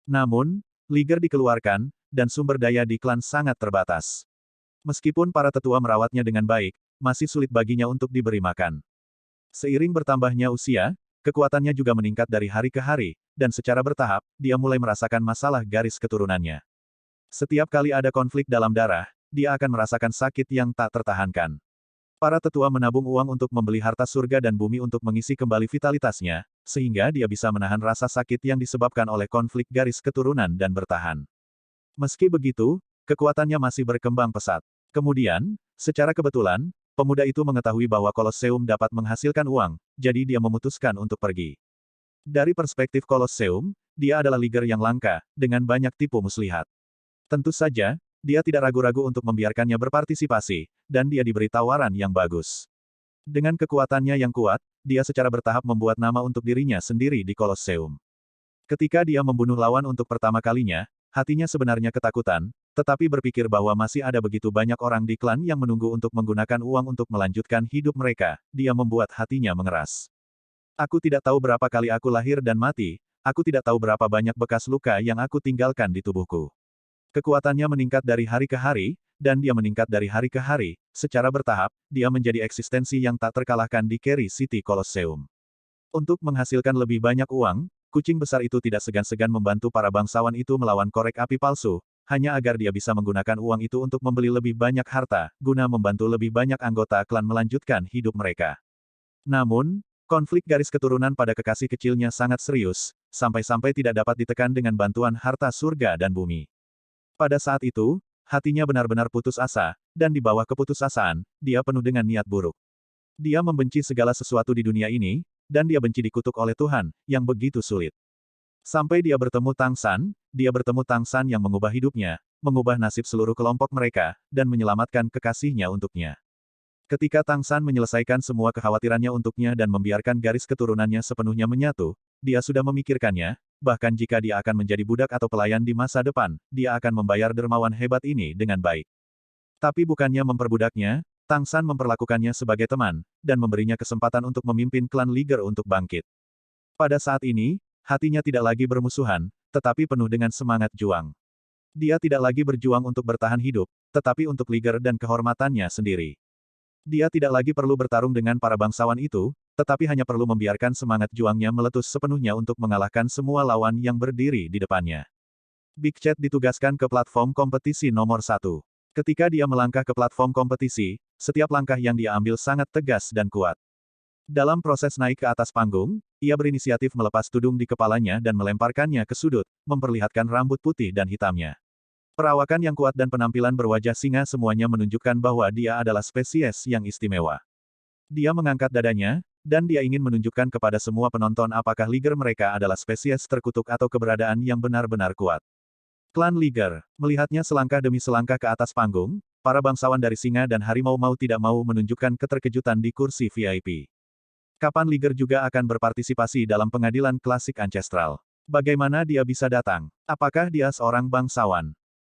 Namun, liger dikeluarkan, dan sumber daya di klan sangat terbatas. Meskipun para tetua merawatnya dengan baik, masih sulit baginya untuk diberi makan. Seiring bertambahnya usia, kekuatannya juga meningkat dari hari ke hari, dan secara bertahap, dia mulai merasakan masalah garis keturunannya. Setiap kali ada konflik dalam darah, dia akan merasakan sakit yang tak tertahankan. Para tetua menabung uang untuk membeli harta surga dan bumi untuk mengisi kembali vitalitasnya, sehingga dia bisa menahan rasa sakit yang disebabkan oleh konflik garis keturunan dan bertahan. Meski begitu, kekuatannya masih berkembang pesat. Kemudian, secara kebetulan, pemuda itu mengetahui bahwa Kolosseum dapat menghasilkan uang, jadi dia memutuskan untuk pergi. Dari perspektif Kolosseum, dia adalah liger yang langka, dengan banyak tipu muslihat. Tentu saja, dia tidak ragu-ragu untuk membiarkannya berpartisipasi, dan dia diberi tawaran yang bagus. Dengan kekuatannya yang kuat, dia secara bertahap membuat nama untuk dirinya sendiri di Kolosseum. Ketika dia membunuh lawan untuk pertama kalinya, hatinya sebenarnya ketakutan, tetapi berpikir bahwa masih ada begitu banyak orang di klan yang menunggu untuk menggunakan uang untuk melanjutkan hidup mereka, dia membuat hatinya mengeras. Aku tidak tahu berapa kali aku lahir dan mati, aku tidak tahu berapa banyak bekas luka yang aku tinggalkan di tubuhku. Kekuatannya meningkat dari hari ke hari, dan dia meningkat dari hari ke hari, secara bertahap, dia menjadi eksistensi yang tak terkalahkan di Kerry City Colosseum. Untuk menghasilkan lebih banyak uang, kucing besar itu tidak segan-segan membantu para bangsawan itu melawan korek api palsu, hanya agar dia bisa menggunakan uang itu untuk membeli lebih banyak harta, guna membantu lebih banyak anggota klan melanjutkan hidup mereka. Namun, konflik garis keturunan pada kekasih kecilnya sangat serius, sampai-sampai tidak dapat ditekan dengan bantuan harta surga dan bumi. Pada saat itu, hatinya benar-benar putus asa, dan di bawah keputusasaan, dia penuh dengan niat buruk. Dia membenci segala sesuatu di dunia ini, dan dia benci dikutuk oleh Tuhan, yang begitu sulit. Sampai dia bertemu Tang San yang mengubah hidupnya, mengubah nasib seluruh kelompok mereka, dan menyelamatkan kekasihnya untuknya. Ketika Tang San menyelesaikan semua kekhawatirannya untuknya dan membiarkan garis keturunannya sepenuhnya menyatu, dia sudah memikirkannya, bahkan jika dia akan menjadi budak atau pelayan di masa depan, dia akan membayar dermawan hebat ini dengan baik. Tapi bukannya memperbudaknya, Tang San memperlakukannya sebagai teman, dan memberinya kesempatan untuk memimpin klan Liger untuk bangkit. Pada saat ini, hatinya tidak lagi bermusuhan, tetapi penuh dengan semangat juang. Dia tidak lagi berjuang untuk bertahan hidup, tetapi untuk Liger dan kehormatannya sendiri. Dia tidak lagi perlu bertarung dengan para bangsawan itu, tetapi hanya perlu membiarkan semangat juangnya meletus sepenuhnya untuk mengalahkan semua lawan yang berdiri di depannya. Big Chat ditugaskan ke platform kompetisi nomor 1. Ketika dia melangkah ke platform kompetisi, setiap langkah yang dia ambil sangat tegas dan kuat. Dalam proses naik ke atas panggung, ia berinisiatif melepas tudung di kepalanya dan melemparkannya ke sudut, memperlihatkan rambut putih dan hitamnya. Perawakan yang kuat dan penampilan berwajah singa semuanya menunjukkan bahwa dia adalah spesies yang istimewa. Dia mengangkat dadanya, dan dia ingin menunjukkan kepada semua penonton apakah Liger mereka adalah spesies terkutuk atau keberadaan yang benar-benar kuat. Klan Liger, melihatnya selangkah demi selangkah ke atas panggung, para bangsawan dari singa dan harimau mau tidak mau menunjukkan keterkejutan di kursi VIP. Kapan Liger juga akan berpartisipasi dalam pengadilan klasik ancestral? Bagaimana dia bisa datang? Apakah dia seorang bangsawan?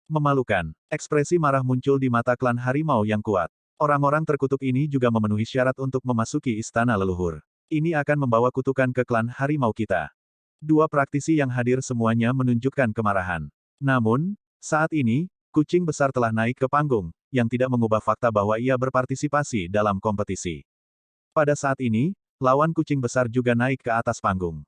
Memalukan. Ekspresi marah muncul di mata klan harimau yang kuat. Orang-orang terkutuk ini juga memenuhi syarat untuk memasuki istana leluhur. Ini akan membawa kutukan ke klan harimau kita. Dua praktisi yang hadir semuanya menunjukkan kemarahan. Namun, saat ini, kucing besar telah naik ke panggung, yang tidak mengubah fakta bahwa ia berpartisipasi dalam kompetisi. Pada saat ini, lawan kucing besar juga naik ke atas panggung.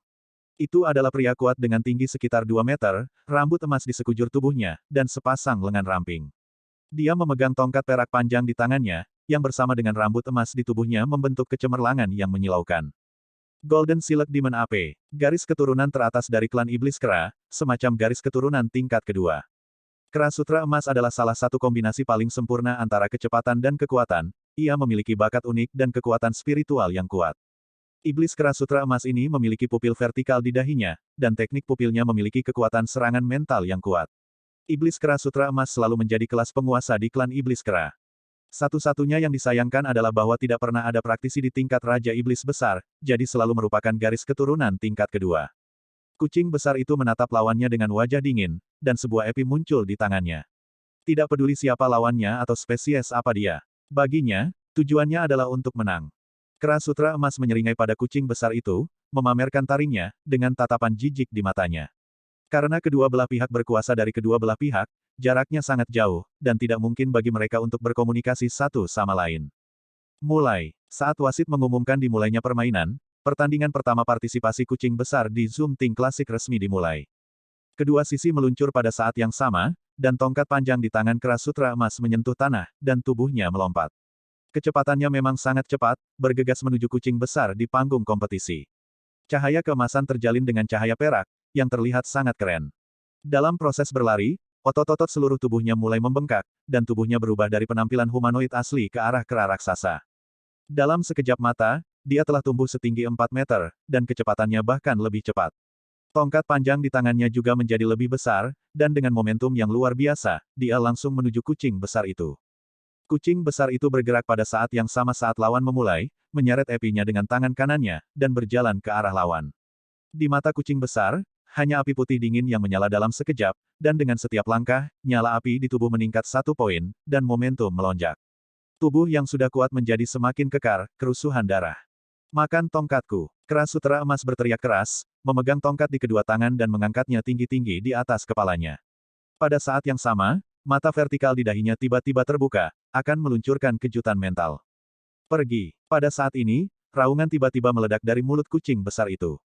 Itu adalah pria kuat dengan tinggi sekitar 2 meter, rambut emas di sekujur tubuhnya, dan sepasang lengan ramping. Dia memegang tongkat perak panjang di tangannya, yang bersama dengan rambut emas di tubuhnya membentuk kecemerlangan yang menyilaukan. Golden Silk Demon AP, garis keturunan teratas dari klan Iblis Kera, semacam garis keturunan tingkat kedua. Kera Sutra Emas adalah salah satu kombinasi paling sempurna antara kecepatan dan kekuatan, ia memiliki bakat unik dan kekuatan spiritual yang kuat. Iblis Kera Sutra Emas ini memiliki pupil vertikal di dahinya, dan teknik pupilnya memiliki kekuatan serangan mental yang kuat. Iblis Kera Sutra Emas selalu menjadi kelas penguasa di klan Iblis Kera. Satu-satunya yang disayangkan adalah bahwa tidak pernah ada praktisi di tingkat Raja Iblis Besar, jadi selalu merupakan garis keturunan tingkat kedua. Kucing besar itu menatap lawannya dengan wajah dingin, dan sebuah epi muncul di tangannya. Tidak peduli siapa lawannya atau spesies apa dia. Baginya, tujuannya adalah untuk menang. Kera Sutra Emas menyeringai pada kucing besar itu, memamerkan taringnya, dengan tatapan jijik di matanya. Karena kedua belah pihak berkuasa dari kedua belah pihak, jaraknya sangat jauh, dan tidak mungkin bagi mereka untuk berkomunikasi satu sama lain. Mulai. Saat wasit mengumumkan dimulainya permainan, pertandingan pertama partisipasi kucing besar di Zoom Ting Klasik resmi dimulai. Kedua sisi meluncur pada saat yang sama, dan tongkat panjang di tangan Kera Sutra Emas menyentuh tanah, dan tubuhnya melompat. Kecepatannya memang sangat cepat, bergegas menuju kucing besar di panggung kompetisi. Cahaya keemasan terjalin dengan cahaya perak, yang terlihat sangat keren. Dalam proses berlari, otot-otot seluruh tubuhnya mulai membengkak, dan tubuhnya berubah dari penampilan humanoid asli ke arah kera raksasa. Dalam sekejap mata, dia telah tumbuh setinggi 4 meter, dan kecepatannya bahkan lebih cepat. Tongkat panjang di tangannya juga menjadi lebih besar, dan dengan momentum yang luar biasa, dia langsung menuju kucing besar itu. Kucing besar itu bergerak pada saat yang sama saat lawan memulai, menyeret epinya dengan tangan kanannya, dan berjalan ke arah lawan. Di mata kucing besar, hanya api putih dingin yang menyala dalam sekejap, dan dengan setiap langkah, nyala api di tubuh meningkat 1 poin, dan momentum melonjak. Tubuh yang sudah kuat menjadi semakin kekar, kerusuhan darah. Makan tongkatku. Kera Sutra Emas berteriak keras, memegang tongkat di kedua tangan dan mengangkatnya tinggi-tinggi di atas kepalanya. Pada saat yang sama, mata vertikal di dahinya tiba-tiba terbuka, akan meluncurkan kejutan mental. Pergi. Pada saat ini, raungan tiba-tiba meledak dari mulut kucing besar itu.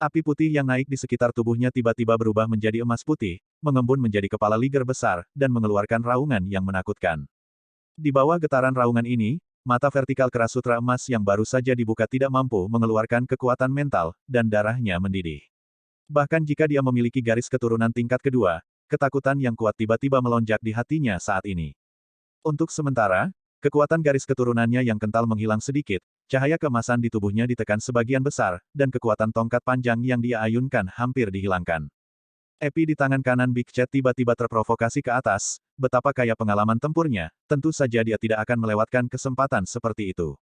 Api putih yang naik di sekitar tubuhnya tiba-tiba berubah menjadi emas putih, mengembun menjadi kepala liger besar, dan mengeluarkan raungan yang menakutkan. Di bawah getaran raungan ini, mata vertikal Kera Sutra Emas yang baru saja dibuka tidak mampu mengeluarkan kekuatan mental, dan darahnya mendidih. Bahkan jika dia memiliki garis keturunan tingkat kedua, ketakutan yang kuat tiba-tiba melonjak di hatinya saat ini. Untuk sementara, kekuatan garis keturunannya yang kental menghilang sedikit, cahaya keemasan di tubuhnya ditekan sebagian besar, dan kekuatan tongkat panjang yang dia ayunkan hampir dihilangkan. Epi di tangan kanan Big Chat tiba-tiba terprovokasi ke atas, betapa kaya pengalaman tempurnya, tentu saja dia tidak akan melewatkan kesempatan seperti itu.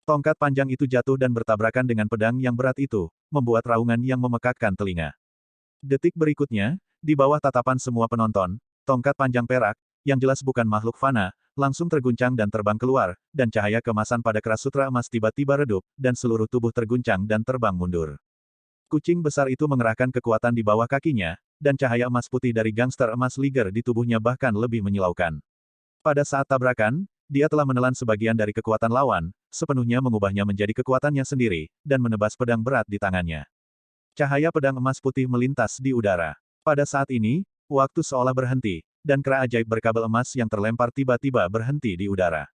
Tongkat panjang itu jatuh dan bertabrakan dengan pedang yang berat itu, membuat raungan yang memekakkan telinga. Detik berikutnya, di bawah tatapan semua penonton, tongkat panjang perak, yang jelas bukan makhluk fana, langsung terguncang dan terbang keluar, dan cahaya kemasan pada keras sutra emas tiba-tiba redup, dan seluruh tubuh terguncang dan terbang mundur. Kucing besar itu mengerahkan kekuatan di bawah kakinya, dan cahaya emas putih dari gangster emas Liger di tubuhnya bahkan lebih menyilaukan. Pada saat tabrakan, dia telah menelan sebagian dari kekuatan lawan, sepenuhnya mengubahnya menjadi kekuatannya sendiri, dan menebas pedang berat di tangannya. Cahaya pedang emas putih melintas di udara. Pada saat ini, waktu seolah berhenti, dan kera ajaib berkabel emas yang terlempar tiba-tiba berhenti di udara.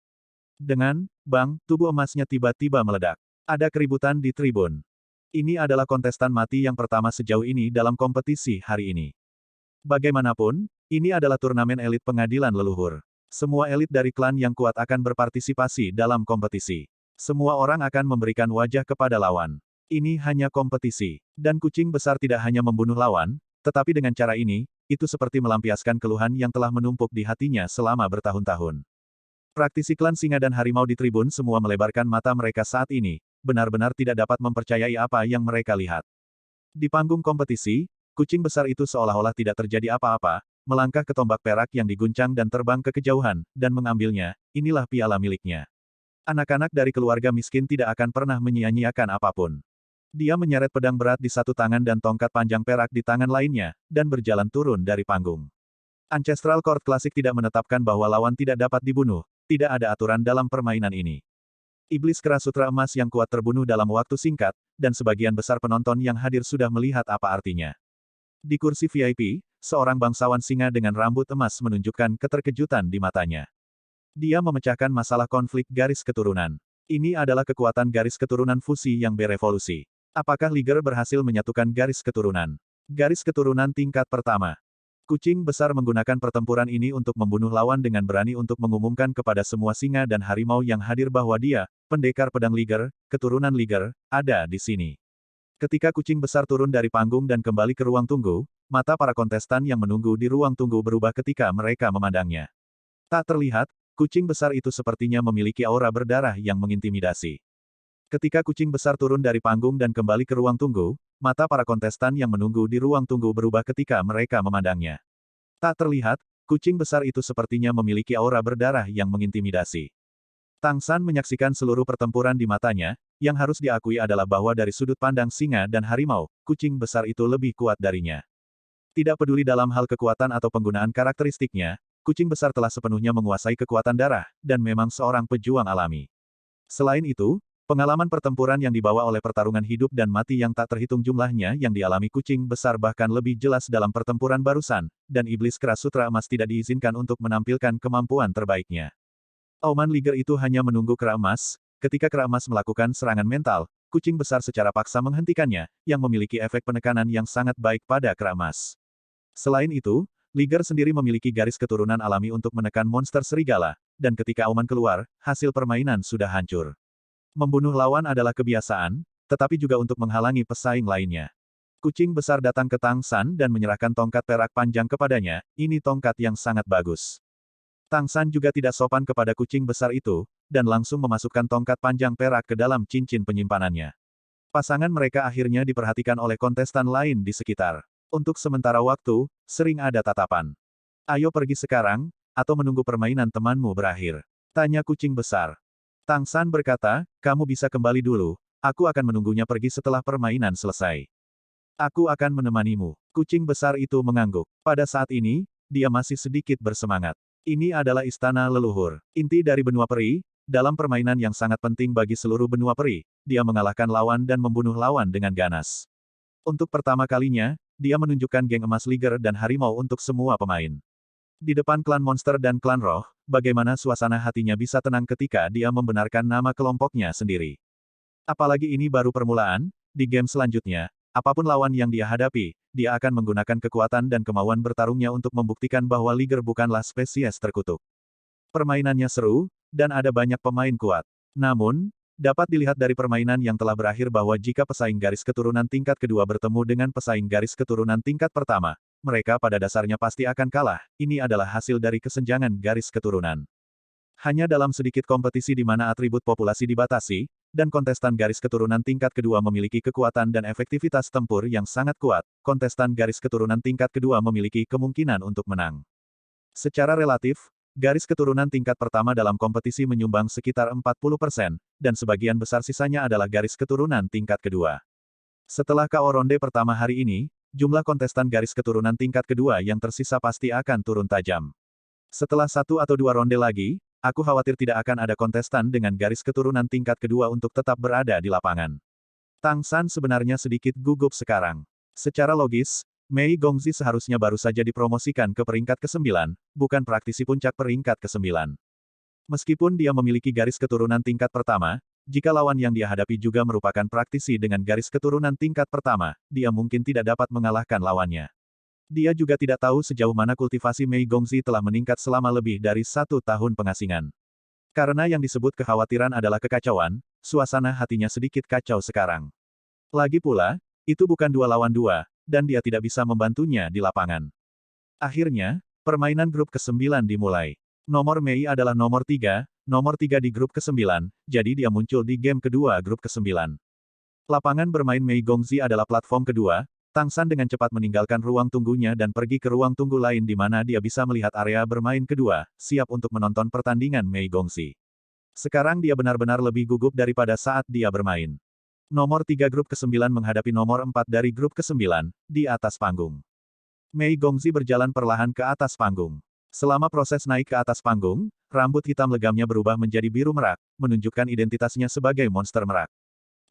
Dengan bang, tubuh emasnya tiba-tiba meledak. Ada keributan di tribun. Ini adalah kontestan mati yang pertama sejauh ini dalam kompetisi hari ini. Bagaimanapun, ini adalah turnamen elit pengadilan leluhur. Semua elit dari klan yang kuat akan berpartisipasi dalam kompetisi. Semua orang akan memberikan wajah kepada lawan. Ini hanya kompetisi. Dan kucing besar tidak hanya membunuh lawan, tetapi dengan cara ini, itu seperti melampiaskan keluhan yang telah menumpuk di hatinya selama bertahun-tahun. Praktisi klan singa dan harimau di tribun semua melebarkan mata mereka saat ini, benar-benar tidak dapat mempercayai apa yang mereka lihat. Di panggung kompetisi, kucing besar itu seolah-olah tidak terjadi apa-apa, melangkah ke tombak perak yang diguncang dan terbang ke kejauhan, dan mengambilnya, inilah piala miliknya. Anak-anak dari keluarga miskin tidak akan pernah menyia-nyiakan apapun. Dia menyeret pedang berat di satu tangan dan tongkat panjang perak di tangan lainnya, dan berjalan turun dari panggung. Ancestral Court Classic tidak menetapkan bahwa lawan tidak dapat dibunuh, tidak ada aturan dalam permainan ini. Iblis kera sutra emas yang kuat terbunuh dalam waktu singkat, dan sebagian besar penonton yang hadir sudah melihat apa artinya. Di kursi VIP, seorang bangsawan singa dengan rambut emas menunjukkan keterkejutan di matanya. Dia memecahkan masalah konflik garis keturunan. Ini adalah kekuatan garis keturunan fusi yang berevolusi. Apakah Liger berhasil menyatukan garis keturunan? Garis keturunan tingkat pertama. Kucing besar menggunakan pertempuran ini untuk membunuh lawan dengan berani untuk mengumumkan kepada semua singa dan harimau yang hadir bahwa dia, pendekar pedang Liger, keturunan Liger, ada di sini. Ketika kucing besar turun dari panggung dan kembali ke ruang tunggu, mata para kontestan yang menunggu di ruang tunggu berubah ketika mereka memandangnya. Tak terlihat, kucing besar itu sepertinya memiliki aura berdarah yang mengintimidasi. Ketika kucing besar turun dari panggung dan kembali ke ruang tunggu, mata para kontestan yang menunggu di ruang tunggu berubah ketika mereka memandangnya. Tak terlihat, kucing besar itu sepertinya memiliki aura berdarah yang mengintimidasi. Tang San menyaksikan seluruh pertempuran di matanya, yang harus diakui adalah bahwa dari sudut pandang singa dan harimau, kucing besar itu lebih kuat darinya. Tidak peduli dalam hal kekuatan atau penggunaan karakteristiknya, kucing besar telah sepenuhnya menguasai kekuatan darah, dan memang seorang pejuang alami. Selain itu, pengalaman pertempuran yang dibawa oleh pertarungan hidup dan mati yang tak terhitung jumlahnya yang dialami kucing besar bahkan lebih jelas dalam pertempuran barusan, dan iblis keras sutra emas tidak diizinkan untuk menampilkan kemampuan terbaiknya. Auman Liger itu hanya menunggu kera emas, ketika kera emas melakukan serangan mental, kucing besar secara paksa menghentikannya, yang memiliki efek penekanan yang sangat baik pada kera emas. Selain itu, Liger sendiri memiliki garis keturunan alami untuk menekan monster serigala, dan ketika Auman keluar, hasil permainan sudah hancur. Membunuh lawan adalah kebiasaan, tetapi juga untuk menghalangi pesaing lainnya. Kucing besar datang ke Tang San dan menyerahkan tongkat perak panjang kepadanya, ini tongkat yang sangat bagus. Tang San juga tidak sopan kepada kucing besar itu, dan langsung memasukkan tongkat panjang perak ke dalam cincin penyimpanannya. Pasangan mereka akhirnya diperhatikan oleh kontestan lain di sekitar. Untuk sementara waktu, sering ada tatapan. Ayo pergi sekarang, atau menunggu permainan temanmu berakhir. Tanya kucing besar. Tang San berkata, kamu bisa kembali dulu, aku akan menunggunya pergi setelah permainan selesai. Aku akan menemanimu. Kucing besar itu mengangguk. Pada saat ini, dia masih sedikit bersemangat. Ini adalah istana leluhur. Inti dari benua peri, dalam permainan yang sangat penting bagi seluruh benua peri, dia mengalahkan lawan dan membunuh lawan dengan ganas. Untuk pertama kalinya, dia menunjukkan geng emas Liger dan harimau untuk semua pemain. Di depan klan monster dan klan roh, bagaimana suasana hatinya bisa tenang ketika dia membenarkan nama kelompoknya sendiri. Apalagi ini baru permulaan, di game selanjutnya, apapun lawan yang dia hadapi, dia akan menggunakan kekuatan dan kemauan bertarungnya untuk membuktikan bahwa Liger bukanlah spesies terkutuk. Permainannya seru, dan ada banyak pemain kuat. Namun, dapat dilihat dari permainan yang telah berakhir bahwa jika pesaing garis keturunan tingkat kedua bertemu dengan pesaing garis keturunan tingkat pertama, mereka pada dasarnya pasti akan kalah. Ini adalah hasil dari kesenjangan garis keturunan. Hanya dalam sedikit kompetisi di mana atribut populasi dibatasi, dan kontestan garis keturunan tingkat kedua memiliki kekuatan dan efektivitas tempur yang sangat kuat, kontestan garis keturunan tingkat kedua memiliki kemungkinan untuk menang. Secara relatif, garis keturunan tingkat pertama dalam kompetisi menyumbang sekitar 40%, dan sebagian besar sisanya adalah garis keturunan tingkat kedua. Setelah KO ronde pertama hari ini, jumlah kontestan garis keturunan tingkat kedua yang tersisa pasti akan turun tajam. Setelah 1 atau 2 ronde lagi, aku khawatir tidak akan ada kontestan dengan garis keturunan tingkat kedua untuk tetap berada di lapangan. Tang San sebenarnya sedikit gugup sekarang. Secara logis, Mei Gongzi seharusnya baru saja dipromosikan ke peringkat ke-9, bukan praktisi puncak peringkat ke-9. Meskipun dia memiliki garis keturunan tingkat pertama, jika lawan yang dia hadapi juga merupakan praktisi dengan garis keturunan tingkat pertama, dia mungkin tidak dapat mengalahkan lawannya. Dia juga tidak tahu sejauh mana kultivasi Mei Gongzi telah meningkat selama lebih dari 1 tahun pengasingan. Karena yang disebut kekhawatiran adalah kekacauan, suasana hatinya sedikit kacau sekarang. Lagi pula, itu bukan 2 lawan 2, dan dia tidak bisa membantunya di lapangan. Akhirnya, permainan grup ke-9 dimulai. Nomor Mei adalah nomor 3 di grup ke-9, jadi dia muncul di game kedua grup ke-9. Lapangan bermain Mei Gongzi adalah platform kedua. Tang San dengan cepat meninggalkan ruang tunggunya dan pergi ke ruang tunggu lain di mana dia bisa melihat area bermain kedua, siap untuk menonton pertandingan Mei Gongzi. Sekarang dia benar-benar lebih gugup daripada saat dia bermain. Nomor 3 grup ke-9 menghadapi nomor 4 dari grup ke-9, di atas panggung. Mei Gongzi berjalan perlahan ke atas panggung. Selama proses naik ke atas panggung, rambut hitam legamnya berubah menjadi biru merak, menunjukkan identitasnya sebagai monster merak.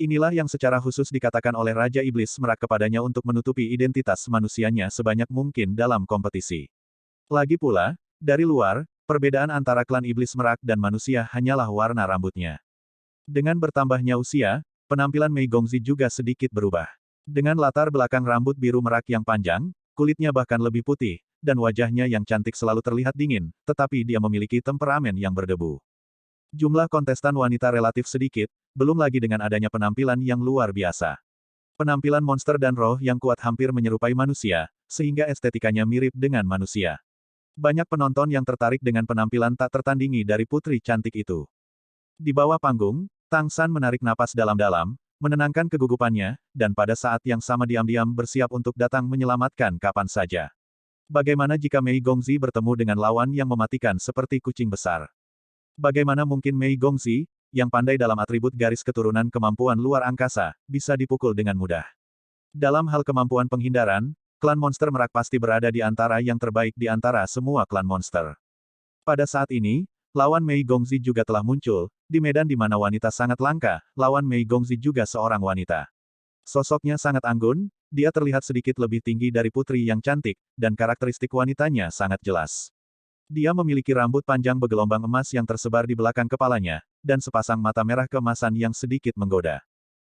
Inilah yang secara khusus dikatakan oleh Raja Iblis Merak kepadanya untuk menutupi identitas manusianya sebanyak mungkin dalam kompetisi. Lagi pula, dari luar, perbedaan antara klan Iblis Merak dan manusia hanyalah warna rambutnya. Dengan bertambahnya usia, penampilan Mei Gongzi juga sedikit berubah. Dengan latar belakang rambut biru merak yang panjang, kulitnya bahkan lebih putih, dan wajahnya yang cantik selalu terlihat dingin, tetapi dia memiliki temperamen yang berdebu. Jumlah kontestan wanita relatif sedikit, belum lagi dengan adanya penampilan yang luar biasa. Penampilan monster dan roh yang kuat hampir menyerupai manusia, sehingga estetikanya mirip dengan manusia. Banyak penonton yang tertarik dengan penampilan tak tertandingi dari putri cantik itu. Di bawah panggung, Tang San menarik napas dalam-dalam, menenangkan kegugupannya, dan pada saat yang sama diam-diam bersiap untuk datang menyelamatkan kapan saja. Bagaimana jika Mei Gongzi bertemu dengan lawan yang mematikan seperti kucing besar? Bagaimana mungkin Mei Gongzi, yang pandai dalam atribut garis keturunan kemampuan luar angkasa, bisa dipukul dengan mudah? Dalam hal kemampuan penghindaran, klan monster merak pasti berada di antara yang terbaik di antara semua klan monster. Pada saat ini, lawan Mei Gongzi juga telah muncul, di medan di mana wanita sangat langka, lawan Mei Gongzi juga seorang wanita. Sosoknya sangat anggun, dia terlihat sedikit lebih tinggi dari putri yang cantik, dan karakteristik wanitanya sangat jelas. Dia memiliki rambut panjang bergelombang emas yang tersebar di belakang kepalanya, dan sepasang mata merah keemasan yang sedikit menggoda.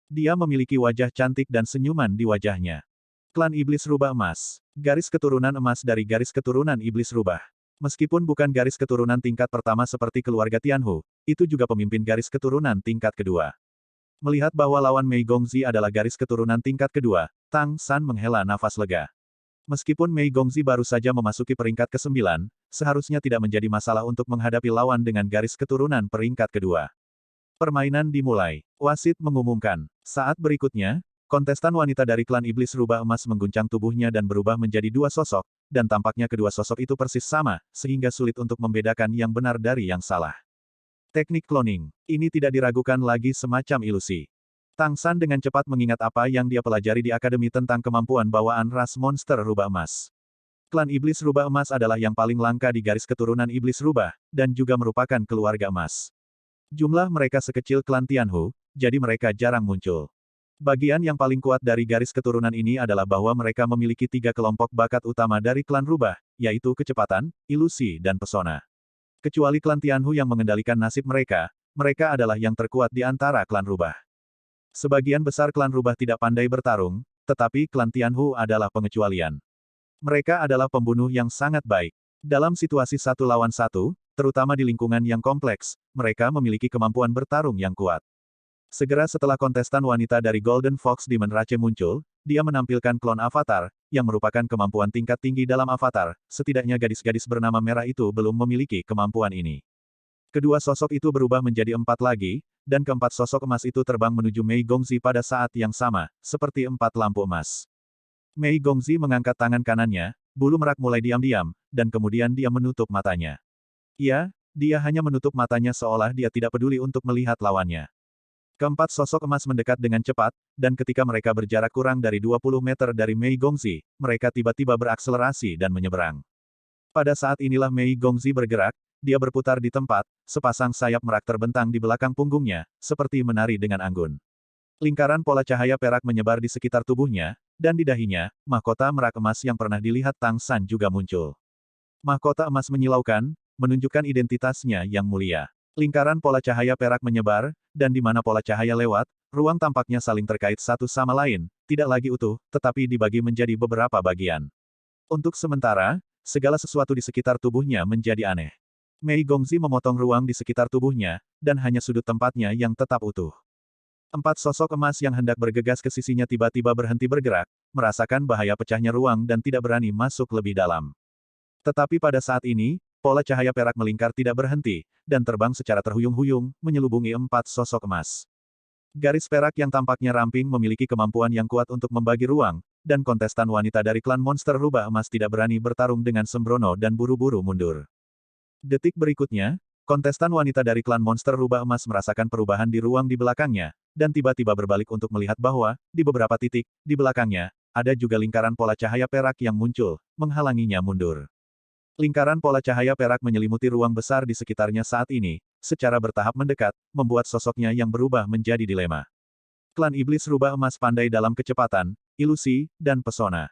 Dia memiliki wajah cantik dan senyuman di wajahnya. Klan Iblis Rubah Emas. Garis keturunan emas dari garis keturunan Iblis Rubah. Meskipun bukan garis keturunan tingkat pertama seperti keluarga Tianhu, itu juga pemimpin garis keturunan tingkat kedua. Melihat bahwa lawan Mei Gongzi adalah garis keturunan tingkat kedua, Tang San menghela nafas lega. Meskipun Mei Gongzi baru saja memasuki peringkat ke-9, seharusnya tidak menjadi masalah untuk menghadapi lawan dengan garis keturunan peringkat kedua. Permainan dimulai. Wasit mengumumkan. Saat berikutnya, kontestan wanita dari klan Iblis Rubah Emas mengguncang tubuhnya dan berubah menjadi 2 sosok, dan tampaknya kedua sosok itu persis sama, sehingga sulit untuk membedakan yang benar dari yang salah. Teknik cloning. Ini tidak diragukan lagi semacam ilusi. Tang San dengan cepat mengingat apa yang dia pelajari di akademi tentang kemampuan bawaan ras monster rubah emas. Klan Iblis Rubah Emas adalah yang paling langka di garis keturunan Iblis Rubah, dan juga merupakan keluarga emas. Jumlah mereka sekecil klan Tianhu, jadi mereka jarang muncul. Bagian yang paling kuat dari garis keturunan ini adalah bahwa mereka memiliki 3 kelompok bakat utama dari klan Rubah, yaitu kecepatan, ilusi dan pesona. Kecuali klan Tianhu yang mengendalikan nasib mereka, mereka adalah yang terkuat di antara klan Rubah. Sebagian besar klan Rubah tidak pandai bertarung, tetapi klan Tianhu adalah pengecualian. Mereka adalah pembunuh yang sangat baik. Dalam situasi satu lawan satu, terutama di lingkungan yang kompleks, mereka memiliki kemampuan bertarung yang kuat. Segera setelah kontestan wanita dari Golden Fox Demon Rache muncul, dia menampilkan klon avatar, yang merupakan kemampuan tingkat tinggi dalam avatar, setidaknya gadis-gadis bernama merah itu belum memiliki kemampuan ini. Kedua sosok itu berubah menjadi 4 lagi, dan keempat sosok emas itu terbang menuju Mei Gongzi pada saat yang sama, seperti 4 lampu emas. Mei Gongzi mengangkat tangan kanannya, bulu merak mulai diam-diam, dan kemudian dia menutup matanya. Iya, dia hanya menutup matanya seolah dia tidak peduli untuk melihat lawannya. Keempat sosok emas mendekat dengan cepat, dan ketika mereka berjarak kurang dari 20 meter dari Mei Gongzi, mereka tiba-tiba berakselerasi dan menyeberang. Pada saat inilah Mei Gongzi bergerak, dia berputar di tempat, sepasang sayap merak terbentang di belakang punggungnya, seperti menari dengan anggun. Lingkaran pola cahaya perak menyebar di sekitar tubuhnya, dan di dahinya, mahkota merak emas yang pernah dilihat Tang San juga muncul. Mahkota emas menyilaukan, menunjukkan identitasnya yang mulia. Lingkaran pola cahaya perak menyebar, dan di mana pola cahaya lewat, ruang tampaknya saling terkait satu sama lain, tidak lagi utuh, tetapi dibagi menjadi beberapa bagian. Untuk sementara, segala sesuatu di sekitar tubuhnya menjadi aneh. Mei Gongzi memotong ruang di sekitar tubuhnya, dan hanya sudut tempatnya yang tetap utuh. 4 sosok emas yang hendak bergegas ke sisinya tiba-tiba berhenti bergerak, merasakan bahaya pecahnya ruang dan tidak berani masuk lebih dalam. Tetapi pada saat ini, pola cahaya perak melingkar tidak berhenti, dan terbang secara terhuyung-huyung, menyelubungi 4 sosok emas. Garis perak yang tampaknya ramping memiliki kemampuan yang kuat untuk membagi ruang, dan kontestan wanita dari klan monster rubah emas tidak berani bertarung dengan sembrono dan buru-buru mundur. Detik berikutnya, kontestan wanita dari klan monster rubah emas merasakan perubahan di ruang di belakangnya, dan tiba-tiba berbalik untuk melihat bahwa, di beberapa titik, di belakangnya, ada juga lingkaran pola cahaya perak yang muncul, menghalanginya mundur. Lingkaran pola cahaya perak menyelimuti ruang besar di sekitarnya saat ini, secara bertahap mendekat, membuat sosoknya yang berubah menjadi dilema. Klan iblis rubah emas pandai dalam kecepatan, ilusi, dan pesona.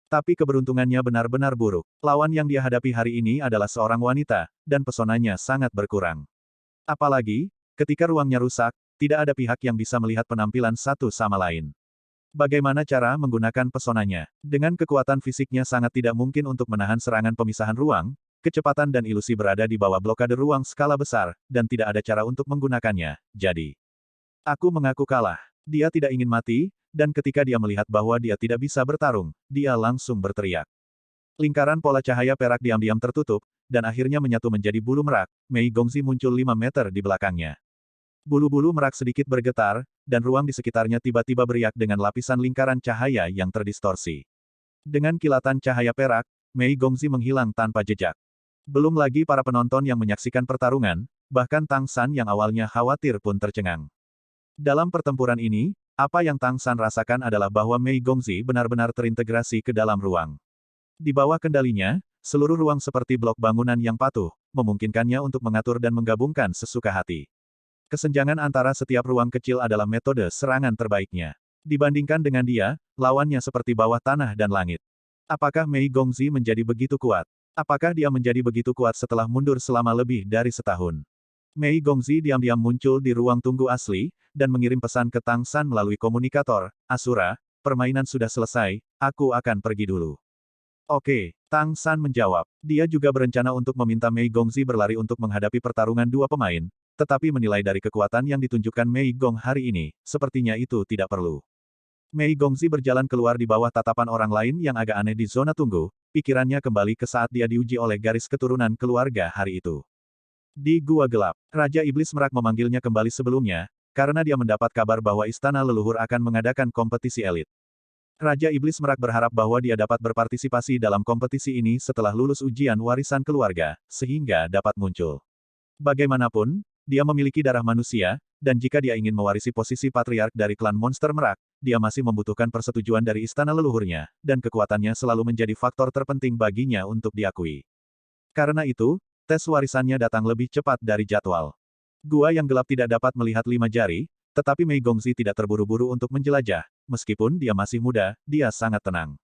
Tapi keberuntungannya benar-benar buruk. Lawan yang dia hadapi hari ini adalah seorang wanita, dan pesonanya sangat berkurang. Apalagi, ketika ruangnya rusak, tidak ada pihak yang bisa melihat penampilan satu sama lain. Bagaimana cara menggunakan pesonanya? Dengan kekuatan fisiknya sangat tidak mungkin untuk menahan serangan pemisahan ruang, kecepatan dan ilusi berada di bawah blokade ruang skala besar, dan tidak ada cara untuk menggunakannya, jadi. Aku mengaku kalah. Dia tidak ingin mati, dan ketika dia melihat bahwa dia tidak bisa bertarung, dia langsung berteriak. Lingkaran pola cahaya perak diam-diam tertutup, dan akhirnya menyatu menjadi bulu merak. Mei Gongzi muncul 5 meter di belakangnya. Bulu-bulu merak sedikit bergetar, dan ruang di sekitarnya tiba-tiba beriak dengan lapisan lingkaran cahaya yang terdistorsi. Dengan kilatan cahaya perak, Mei Gongzi menghilang tanpa jejak. Belum lagi para penonton yang menyaksikan pertarungan, bahkan Tang San yang awalnya khawatir pun tercengang. Dalam pertempuran ini, apa yang Tang San rasakan adalah bahwa Mei Gongzi benar-benar terintegrasi ke dalam ruang. Di bawah kendalinya, seluruh ruang seperti blok bangunan yang patuh, memungkinkannya untuk mengatur dan menggabungkan sesuka hati. Kesenjangan antara setiap ruang kecil adalah metode serangan terbaiknya. Dibandingkan dengan dia, lawannya seperti bawah tanah dan langit. Apakah Mei Gongzi menjadi begitu kuat? Apakah dia menjadi begitu kuat setelah mundur selama lebih dari setahun? Mei Gongzi diam-diam muncul di ruang tunggu asli, dan mengirim pesan ke Tang San melalui komunikator, Asura, permainan sudah selesai, aku akan pergi dulu. Oke, Tang San menjawab. Dia juga berencana untuk meminta Mei Gongzi berlari untuk menghadapi pertarungan dua pemain, tetapi menilai dari kekuatan yang ditunjukkan Mei Gong hari ini, sepertinya itu tidak perlu. Mei Gongzi berjalan keluar di bawah tatapan orang lain yang agak aneh di zona tunggu, pikirannya kembali ke saat dia diuji oleh garis keturunan keluarga hari itu. Di gua gelap, Raja Iblis Merak memanggilnya kembali sebelumnya, karena dia mendapat kabar bahwa Istana Leluhur akan mengadakan kompetisi elit. Raja Iblis Merak berharap bahwa dia dapat berpartisipasi dalam kompetisi ini setelah lulus ujian warisan keluarga, sehingga dapat muncul. Bagaimanapun, dia memiliki darah manusia, dan jika dia ingin mewarisi posisi patriark dari klan monster merak, dia masih membutuhkan persetujuan dari istana leluhurnya, dan kekuatannya selalu menjadi faktor terpenting baginya untuk diakui. Karena itu, tes warisannya datang lebih cepat dari jadwal. Gua yang gelap tidak dapat melihat 5 jari, tetapi Mei Gongzi tidak terburu-buru untuk menjelajah, meskipun dia masih muda, dia sangat tenang.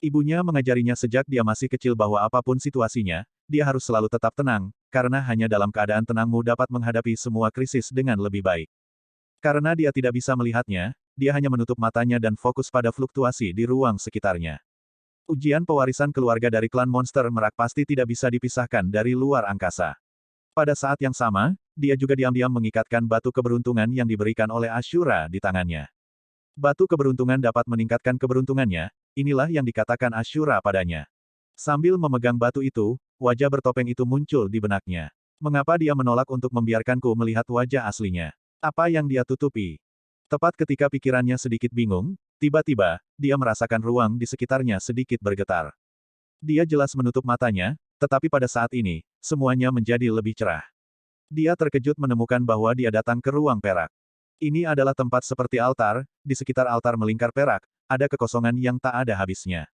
Ibunya mengajarinya sejak dia masih kecil bahwa apapun situasinya, dia harus selalu tetap tenang, karena hanya dalam keadaan tenangmu dapat menghadapi semua krisis dengan lebih baik. Karena dia tidak bisa melihatnya, dia hanya menutup matanya dan fokus pada fluktuasi di ruang sekitarnya. Ujian pewarisan keluarga dari klan monster merak pasti tidak bisa dipisahkan dari luar angkasa. Pada saat yang sama, dia juga diam-diam mengikatkan batu keberuntungan yang diberikan oleh Ashura di tangannya. Batu keberuntungan dapat meningkatkan keberuntungannya, inilah yang dikatakan Ashura padanya. Sambil memegang batu itu, wajah bertopeng itu muncul di benaknya. Mengapa dia menolak untuk membiarkanku melihat wajah aslinya? Apa yang dia tutupi? Tepat ketika pikirannya sedikit bingung, tiba-tiba, dia merasakan ruang di sekitarnya sedikit bergetar. Dia jelas menutup matanya, tetapi pada saat ini, semuanya menjadi lebih cerah. Dia terkejut menemukan bahwa dia datang ke ruang perak. Ini adalah tempat seperti altar, di sekitar altar melingkar perak, ada kekosongan yang tak ada habisnya.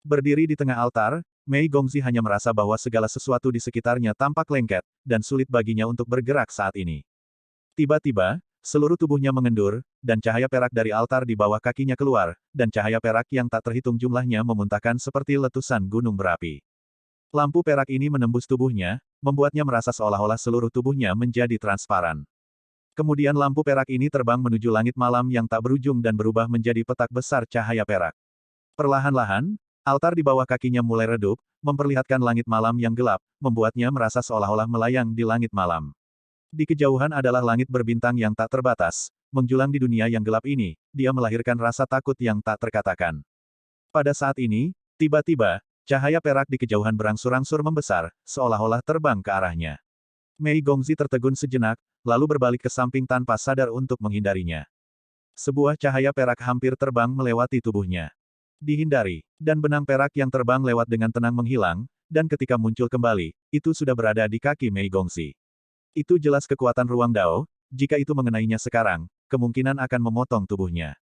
Berdiri di tengah altar, Mei Gongzi hanya merasa bahwa segala sesuatu di sekitarnya tampak lengket, dan sulit baginya untuk bergerak saat ini. Tiba-tiba, seluruh tubuhnya mengendur, dan cahaya perak dari altar di bawah kakinya keluar, dan cahaya perak yang tak terhitung jumlahnya memuntahkan seperti letusan gunung berapi. Lampu perak ini menembus tubuhnya, membuatnya merasa seolah-olah seluruh tubuhnya menjadi transparan. Kemudian lampu perak ini terbang menuju langit malam yang tak berujung dan berubah menjadi petak besar cahaya perak. Perlahan-lahan, altar di bawah kakinya mulai redup, memperlihatkan langit malam yang gelap, membuatnya merasa seolah-olah melayang di langit malam. Di kejauhan adalah langit berbintang yang tak terbatas, menjulang di dunia yang gelap ini, dia melahirkan rasa takut yang tak terkatakan. Pada saat ini, tiba-tiba, cahaya perak di kejauhan berangsur-angsur membesar, seolah-olah terbang ke arahnya. Mei Gongzi tertegun sejenak, lalu berbalik ke samping tanpa sadar untuk menghindarinya. Sebuah cahaya perak hampir terbang melewati tubuhnya. Dihindari, dan benang perak yang terbang lewat dengan tenang menghilang, dan ketika muncul kembali, itu sudah berada di kaki Mei Gongzi. Itu jelas kekuatan ruang Dao, jika itu mengenainya sekarang, kemungkinan akan memotong tubuhnya.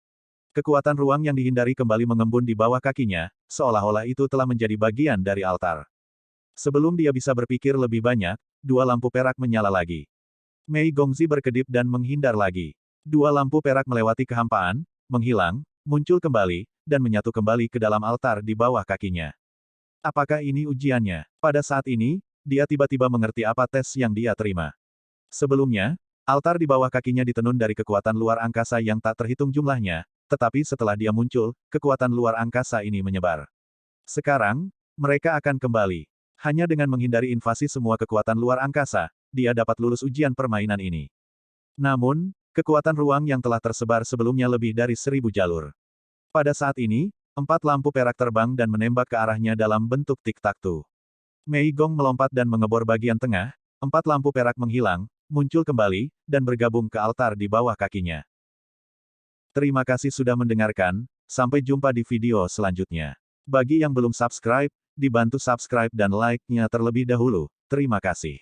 Kekuatan ruang yang dihindari kembali mengembun di bawah kakinya, seolah-olah itu telah menjadi bagian dari altar. Sebelum dia bisa berpikir lebih banyak, dua lampu perak menyala lagi. Mei Gongzi berkedip dan menghindar lagi. Dua lampu perak melewati kehampaan, menghilang, muncul kembali, dan menyatu kembali ke dalam altar di bawah kakinya. Apakah ini ujiannya? Pada saat ini, dia tiba-tiba mengerti apa tes yang dia terima. Sebelumnya, altar di bawah kakinya ditenun dari kekuatan luar angkasa yang tak terhitung jumlahnya, tetapi setelah dia muncul, kekuatan luar angkasa ini menyebar. Sekarang, mereka akan kembali. Hanya dengan menghindari invasi semua kekuatan luar angkasa, dia dapat lulus ujian permainan ini. Namun, kekuatan ruang yang telah tersebar sebelumnya lebih dari 1000 jalur. Pada saat ini, 4 lampu perak terbang dan menembak ke arahnya dalam bentuk tik-taktu. Mei Gong melompat dan mengebor bagian tengah, 4 lampu perak menghilang, muncul kembali, dan bergabung ke altar di bawah kakinya. Terima kasih sudah mendengarkan, sampai jumpa di video selanjutnya. Bagi yang belum subscribe, dibantu subscribe dan like-nya terlebih dahulu, terima kasih.